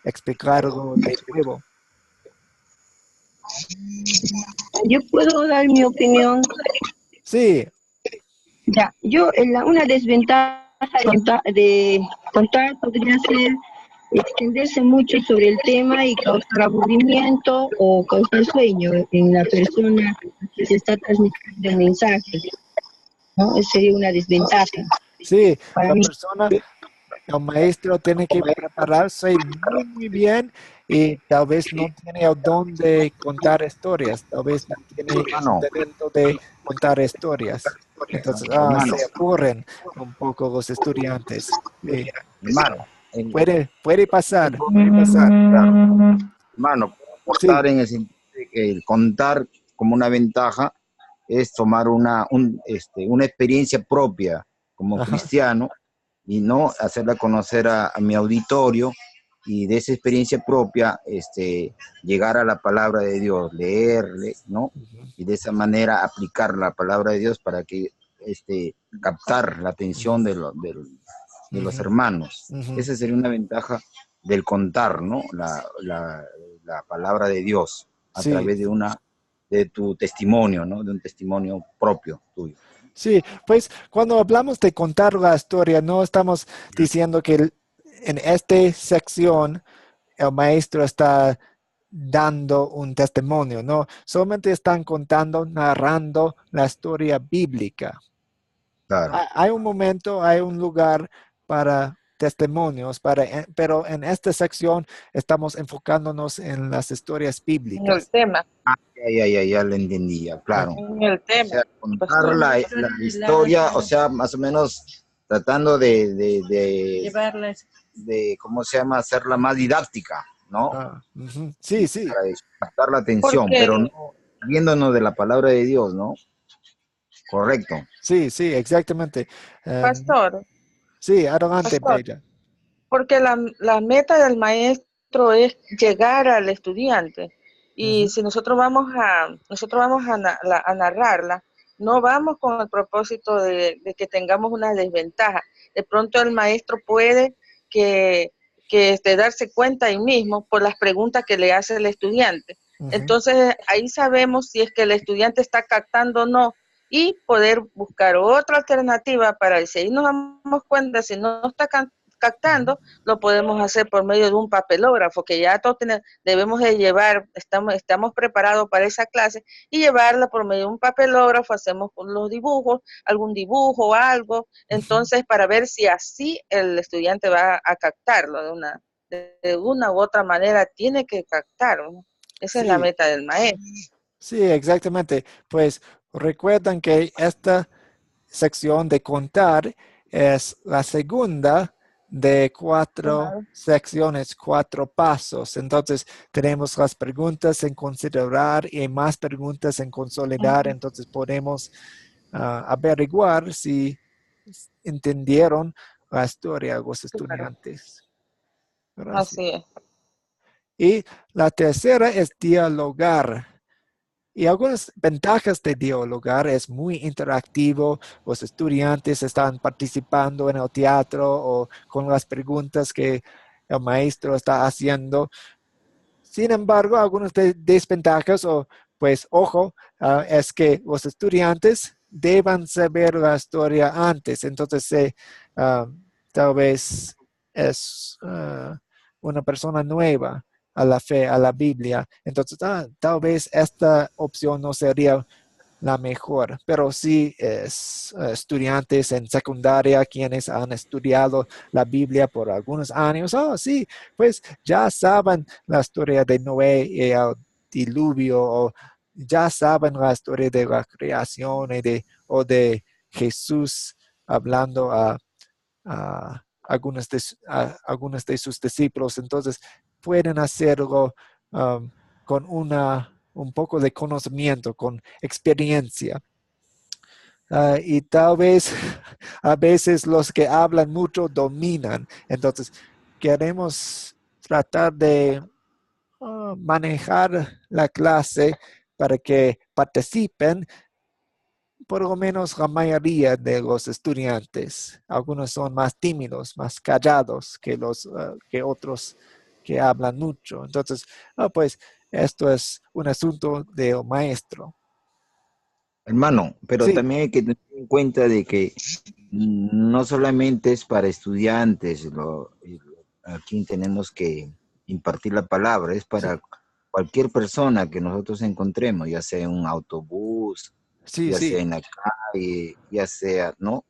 explicarlo de nuevo. Yo puedo dar mi opinión. Sí, Ya, una desventaja de contar podría ser extenderse mucho sobre el tema y causar aburrimiento o causar sueño en la persona que se está transmitiendo el mensaje, ¿no? Esa sería una desventaja sí, para la mí. persona, el maestro tiene que prepararse muy, muy bien y tal vez no tiene el don de contar historias, tal vez no tiene el hermano, talento de contar historias. Entonces, hermano, se aburren un poco los estudiantes. Sí, hermano, en- puede pasar. hermano, Sí, aportar en el sentido de que el contar como una ventaja es tomar una experiencia propia como Ajá. cristiano y no hacerla conocer a mi auditorio y de esa experiencia propia llegar a la palabra de Dios, leerle, ¿no? Ujú. Y de esa manera aplicar la palabra de Dios para que captar la atención de los Ujú. hermanos. Ujú. Esa sería una ventaja del contar, ¿no? La palabra de Dios a Sí, través de tu testimonio, ¿no? De un testimonio propio tuyo. sí, pues cuando hablamos de contar la historia, no estamos diciendo que en esta sección el maestro está dando un testimonio, no, solamente están contando, narrando la historia bíblica. Claro. Hay un momento, hay un lugar para testimonios, pero en esta sección estamos enfocándonos en las historias En el bíblicas. tema, Ya lo entendí, ya, claro. en el O tema, sea, contar pastor. la historia, o sea, más o menos tratando Llevarlas. de, ¿cómo se llama? Hacerla más didáctica, ¿no? Ujú. Sí, sí, Para captar la atención, Porque, pero no saliéndonos de la palabra de Dios, ¿no? Correcto. sí, sí, exactamente. pastor, Sí, adelante, pastor, Bella. porque la meta del maestro es llegar al estudiante. Y Ujú. si nosotros vamos a narrarla, no vamos con el propósito de que tengamos una desventaja. De pronto el maestro puede que, darse cuenta ahí mismo por las preguntas que le hace el estudiante. Ujú. Entonces ahí sabemos si es que el estudiante está captando o no y poder buscar otra alternativa para si ahí nos damos cuenta si no está Ujú. captando, lo podemos hacer por medio de un papelógrafo, que ya todos debemos de llevar, estamos preparados para esa clase, y llevarla por medio de un papelógrafo, hacemos los dibujos, algún dibujo o algo, Ujú. entonces para ver si así el estudiante va a captarlo de una u otra manera, tiene que captar, ¿no? Esa es la Sí, meta del maestro. sí, exactamente. Pues recuerdan que esta sección de contar es la segunda de 4 secciones, 4 pasos. Entonces, tenemos las preguntas en considerar y más preguntas en consolidar. Entonces, podemos averiguar si entendieron la historia los Claro, estudiantes. Gracias. así es. Y la tercera es dialogar. Y algunas ventajas de dialogar es muy interactivo. Los estudiantes están participando en el teatro o con las preguntas que el maestro está haciendo. Sin embargo, algunas desventajas o pues ojo, es que los estudiantes deban saber la historia antes. Entonces, ah, tal vez es una persona nueva a la fe, a la Biblia. Entonces, tal vez esta opción no sería la mejor, pero sí es estudiantes en secundaria quienes han estudiado la Biblia por algunos años. Sí, pues ya saben la historia de Noé y el diluvio, o ya saben la historia de la creación o de Jesús hablando a algunos de sus discípulos. Entonces, pueden hacerlo con un poco de conocimiento, con experiencia. Y tal vez a veces los que hablan mucho dominan. Entonces, queremos tratar de manejar la clase para que participen por lo menos la mayoría de los estudiantes. Algunos son más tímidos, más callados que otros que hablan mucho. Entonces, pues esto es un asunto del maestro. Hermano, pero Sí, también hay que tener en cuenta de que no solamente es para estudiantes, aquí tenemos que impartir la palabra, es sí, para cualquier persona que nosotros encontremos, ya sea en un autobús, sí, ya sea sí. en la calle, ya sea, ¿no?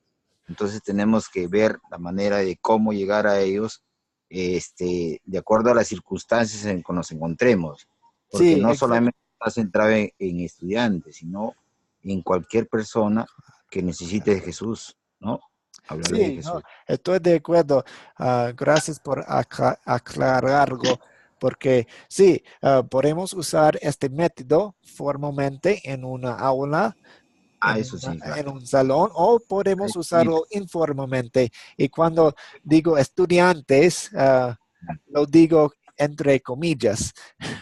Entonces tenemos que ver la manera de cómo llegar a ellos, de acuerdo a las circunstancias en que nos encontremos, porque Sí, no exacto. solamente está centrado en estudiantes, sino en cualquier persona que necesite de Jesús, ¿no? Hablarle de Sí, no, Jesús. estoy de acuerdo. Gracias por aclararlo, porque sí, podemos usar este método formalmente en una aula, Eso sí, claro. en un salón, o podemos usarlo informalmente. Y cuando digo estudiantes, lo digo entre comillas.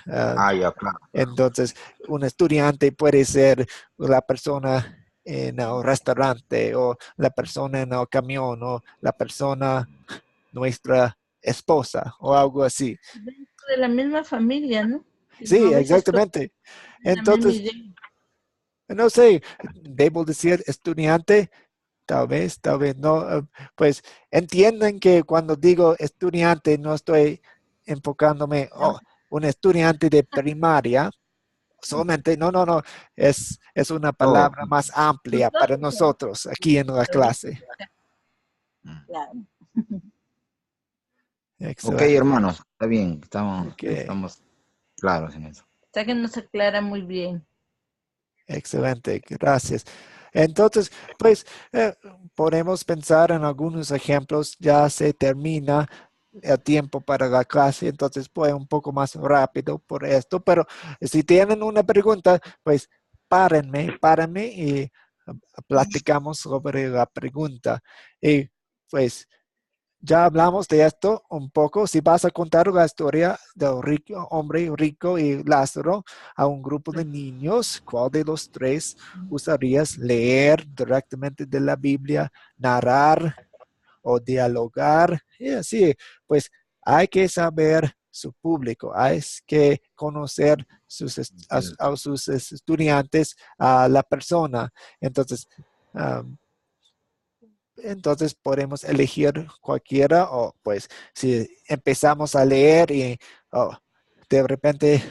Ya, claro. Entonces, un estudiante puede ser la persona en el restaurante, o la persona en el camión, o la persona, nuestra esposa, o algo así. Dentro de la misma familia, ¿no? Y no Sí, a veces todos exactamente. tienen la misma Entonces, idea. no sé, debo decir estudiante, tal vez no. Pues entienden que cuando digo estudiante no estoy enfocándome, un estudiante de primaria, solamente, no, es una Todo. palabra más amplia para Nosotros, nosotros aquí en la clase. claro. Ok, Excelente. hermanos, está bien, Ok, estamos claros en eso. O sea que nos aclara muy bien. excelente, gracias. Entonces, pues podemos pensar en algunos ejemplos. Ya se termina el tiempo para la clase, entonces fue un poco más rápido por esto, pero si tienen una pregunta, pues párenme y platicamos sobre la pregunta. Y pues ya hablamos de esto un poco. Si vas a contar la historia del rico, hombre rico y Lázaro a un grupo de niños, ¿cuál de los tres usarías? ¿Leer directamente de la Biblia, narrar o dialogar? Y así, pues hay que saber su público, hay que conocer a sus estudiantes, a la persona. Entonces, entonces podemos elegir cualquiera, o pues si empezamos a leer y de repente,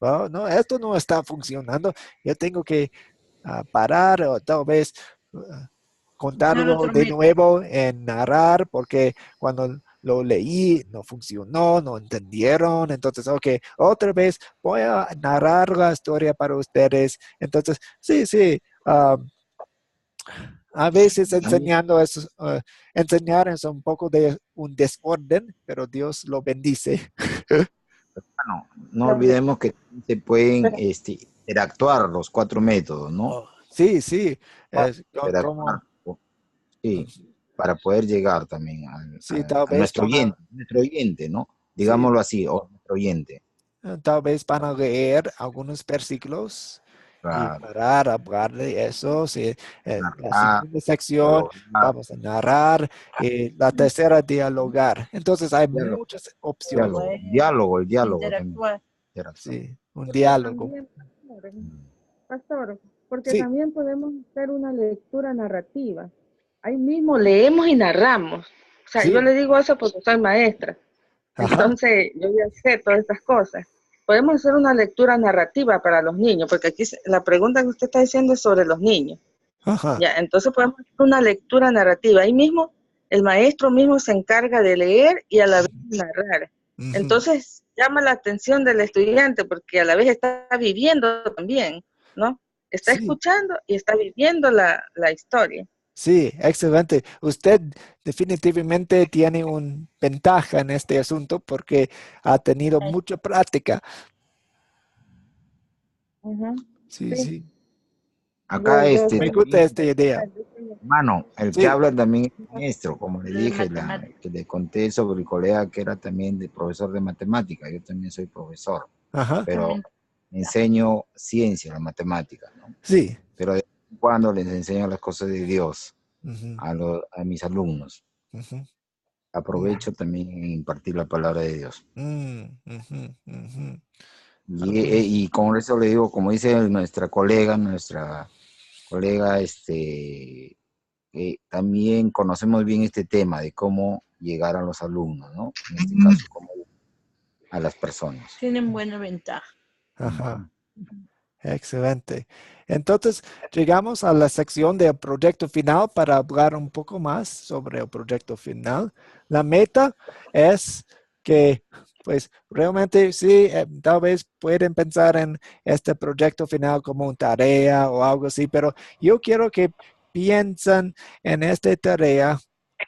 no, esto no está funcionando, yo tengo que parar, o tal vez Usar contarlo otro de método. nuevo en narrar, porque cuando lo leí no funcionó, no entendieron. Entonces, ok, otra vez voy a narrar la historia para ustedes. Entonces, sí, a veces enseñar es un poco de un desorden, pero Dios lo bendice. Bueno, no olvidemos que se pueden interactuar los 4 métodos, ¿no? Oh, sí, Interactuar, sí, para poder llegar también sí, tal a vez nuestro oyente, ¿no? sí, Digámoslo así, o nuestro oyente. tal vez van a leer algunos versículos y Claro, parar a hablar de eso. Sí, la narrar, segunda sección dialogar, vamos a narrar, y la tercera dialogar. Entonces hay diálogo, muchas opciones. el diálogo también. Interactuar. Interactuar. Sí, un Porque diálogo. también, pastor, porque Sí, también podemos hacer una lectura narrativa. Ahí mismo leemos y narramos. O sea, yo sí, le digo eso porque soy maestra. ajá, Entonces, yo ya sé todas estas cosas. Podemos hacer una lectura narrativa para los niños, porque aquí la pregunta que usted está diciendo es sobre los niños. ajá. Ya, entonces podemos hacer una lectura narrativa. Ahí mismo, el maestro mismo se encarga de leer y a la vez narrar. Ujú. Entonces, llama la atención del estudiante porque a la vez está viviendo también, ¿no? Está Sí, escuchando y está viviendo la historia. sí, excelente. Usted definitivamente tiene una ventaja en este asunto porque ha tenido mucha práctica. Ujú. Sí, Sí, sí. Acá Me gusta también, esta idea. hermano, el que Sí, habla también es maestro, como le De dije, matemáticas. que le conté sobre el colega que era también de profesor de matemática. Yo también soy profesor, ajá, pero enseño ciencia, la matemática, ¿no? sí. Pero de vez en cuando les enseño las cosas de Dios Ujú, a mis alumnos. ujú, Aprovecho también en impartir la palabra de Dios. ujú, ujú. Y con eso le digo, como dice nuestra colega, también conocemos bien este tema de cómo llegar a los alumnos, ¿no? En este caso, como a las personas. Tienen buena ventaja. Ajá, excelente. Entonces, llegamos a la sección del proyecto final para hablar un poco más sobre el proyecto final. La meta es que, pues, realmente sí, tal vez pueden pensar en este proyecto final como una tarea o algo así, pero yo quiero que piensen en esta tarea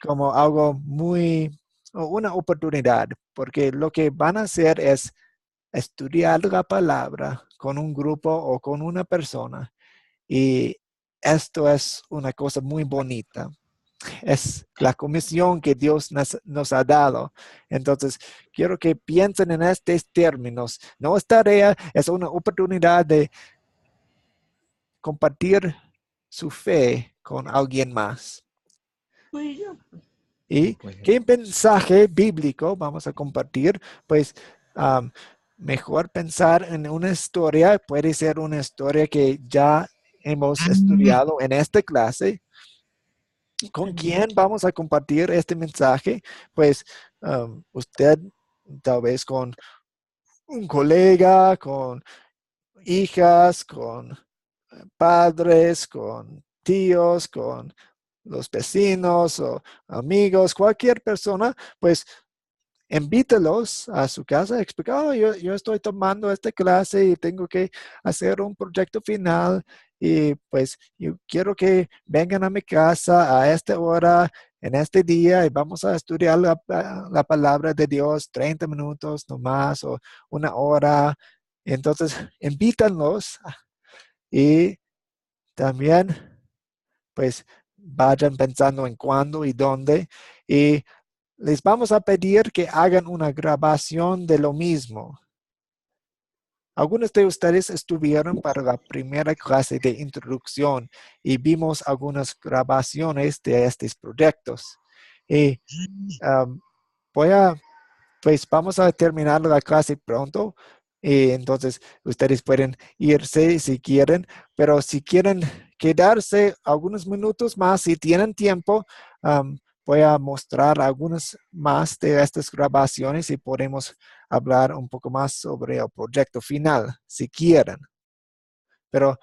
como algo o una oportunidad, porque lo que van a hacer es estudiar la palabra con un grupo o con una persona, y esto es una cosa muy bonita. Es la comisión que Dios nos ha dado. Entonces, quiero que piensen en estos términos. No es tarea, es una oportunidad de compartir su fe con alguien más. Pues yo, ¿Y qué mensaje bíblico vamos a compartir? Pues mejor pensar en una historia. Puede ser una historia que ya hemos estudiado en esta clase. ¿Con quién vamos a compartir este mensaje? Pues usted tal vez con un colega, con hijas, con padres, con tíos, con los vecinos o amigos, cualquier persona, pues invítelos a su casa, explica, "Oh, yo estoy tomando esta clase y tengo que hacer un proyecto final y pues yo quiero que vengan a mi casa a esta hora, en este día y vamos a estudiar la palabra de Dios 30 minutos nomás o una hora. Entonces, invítanlos y también pues vayan pensando en cuándo y dónde y les vamos a pedir que hagan una grabación de lo mismo. Algunos de ustedes estuvieron para la primera clase de introducción y vimos algunas grabaciones de estos proyectos. Y voy a pues vamos a terminar la clase pronto. Y entonces ustedes pueden irse si quieren, pero si quieren quedarse algunos minutos más, si tienen tiempo, voy a mostrar algunas más de estas grabaciones y podemos hablar un poco más sobre el proyecto final, si quieren. Pero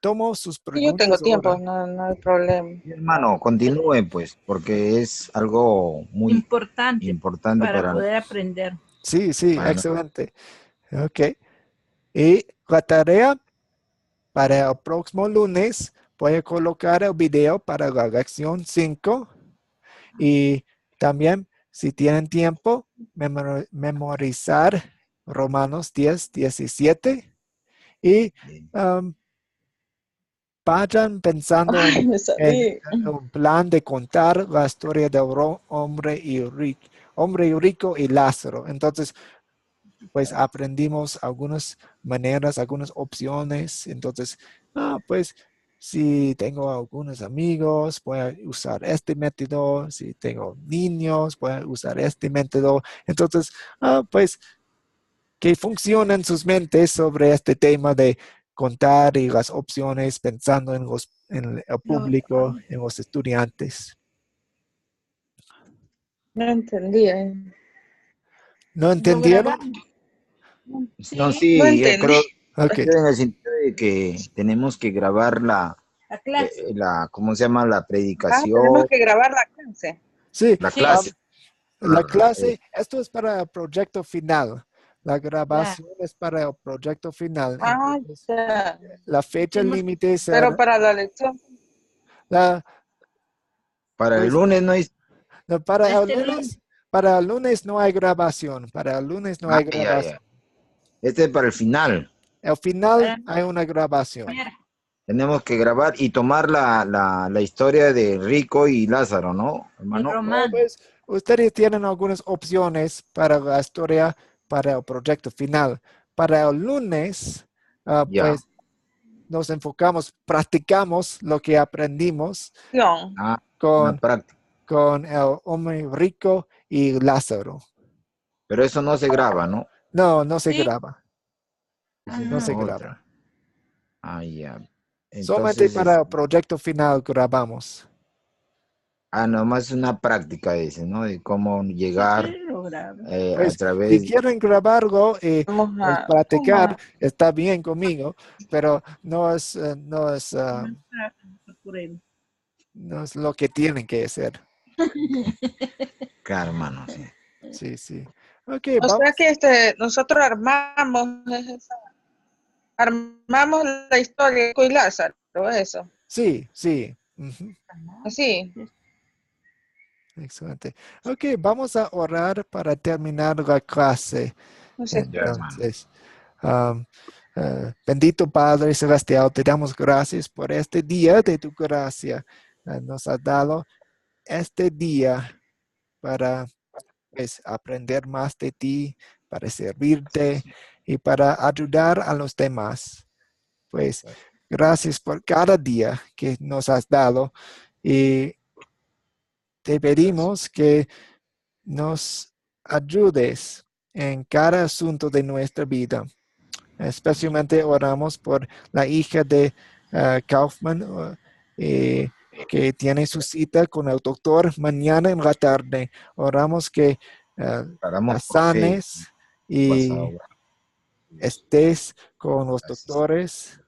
tomo sus Sí, yo tengo preguntas tiempo, ahora. no hay problema. Sí, hermano, continúe pues, porque es algo muy importante importante para poder aprender. Sí, para excelente. Ok. Y la tarea para el próximo lunes, voy a colocar el video para la lección 5 y también, si tienen tiempo, memorizar Romanos 10, 17 y vayan pensando Ay, me en salí. un plan de contar la historia del hombre rico y Lázaro. Entonces, pues aprendimos algunas maneras, algunas opciones. Entonces, pues si tengo algunos amigos, voy a usar este método. Si tengo niños, voy a usar este método. Entonces, pues que funcionen sus mentes sobre este tema de contar y las opciones pensando en el público, en los estudiantes. No entendía. ¿No Lo entendieron? grabamos. No, Sí, sí, No yo entendí. creo Ok. en el sentido de que tenemos que grabar la clase. ¿cómo se llama? La Ah, predicación, tenemos que grabar la clase. Sí, la Sí, clase. la Ajá, clase, esto es para el proyecto final. La claro. grabación es para el proyecto final. Ah, Entonces, ya. la fecha Tenemos límite Pero será para la lección, la, para el pues, lunes no hay. no, lunes. para el lunes no hay grabación. Para el lunes no Ah, hay ya, grabación. ya. Este es para el final. Al final Para hay una grabación. ver. Tenemos que grabar y tomar la historia de Rico y Lázaro, ¿no, Y hermano? No, Román. pues, ustedes tienen algunas opciones para la historia, para el proyecto final. Para el lunes, Ya. pues nos enfocamos, practicamos lo que aprendimos Ah, una con, práctica. con el hombre rico y Lázaro. Pero eso no se graba, ¿no? No, no se Sí. graba. Esa es No la se otra. graba. Ah, ya. Solamente Entonces, para el proyecto final grabamos. nomás una práctica ese, ¿no? De cómo Si llegar quiere lo graba. a Pues si través. quieren grabarlo y vamos pues, a, practicar, está bien conmigo, pero no es lo que tienen que hacer. Claro, hermano, sí. Sí, sí. Ok, o sea vamos. que nosotros armamos la historia de Rico y Lázaro, eso. Sí, sí. Ujú. Así. Excelente. Ok, vamos a orar para terminar la clase. No sé. Ya, hermano. Entonces, um, Bendito Padre Celestial, te damos gracias por este día de tu gracia. Nos has dado este día para pues, aprender más de ti, para servirte y para ayudar a los demás. Pues gracias por cada día que nos has dado y te pedimos que nos ayudes en cada asunto de nuestra vida. Especialmente oramos por la hija de Kaufman, que tiene su cita con el doctor mañana en la tarde. Oramos que la sanes y estés con los doctores,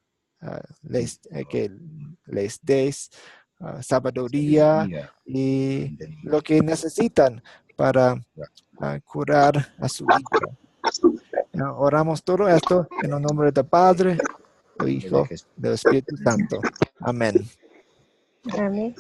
que les des sabiduría y lo que necesitan para curar a su hija. Oramos todo esto en el nombre del Padre, del Hijo, del Espíritu Santo. Amén. Amén.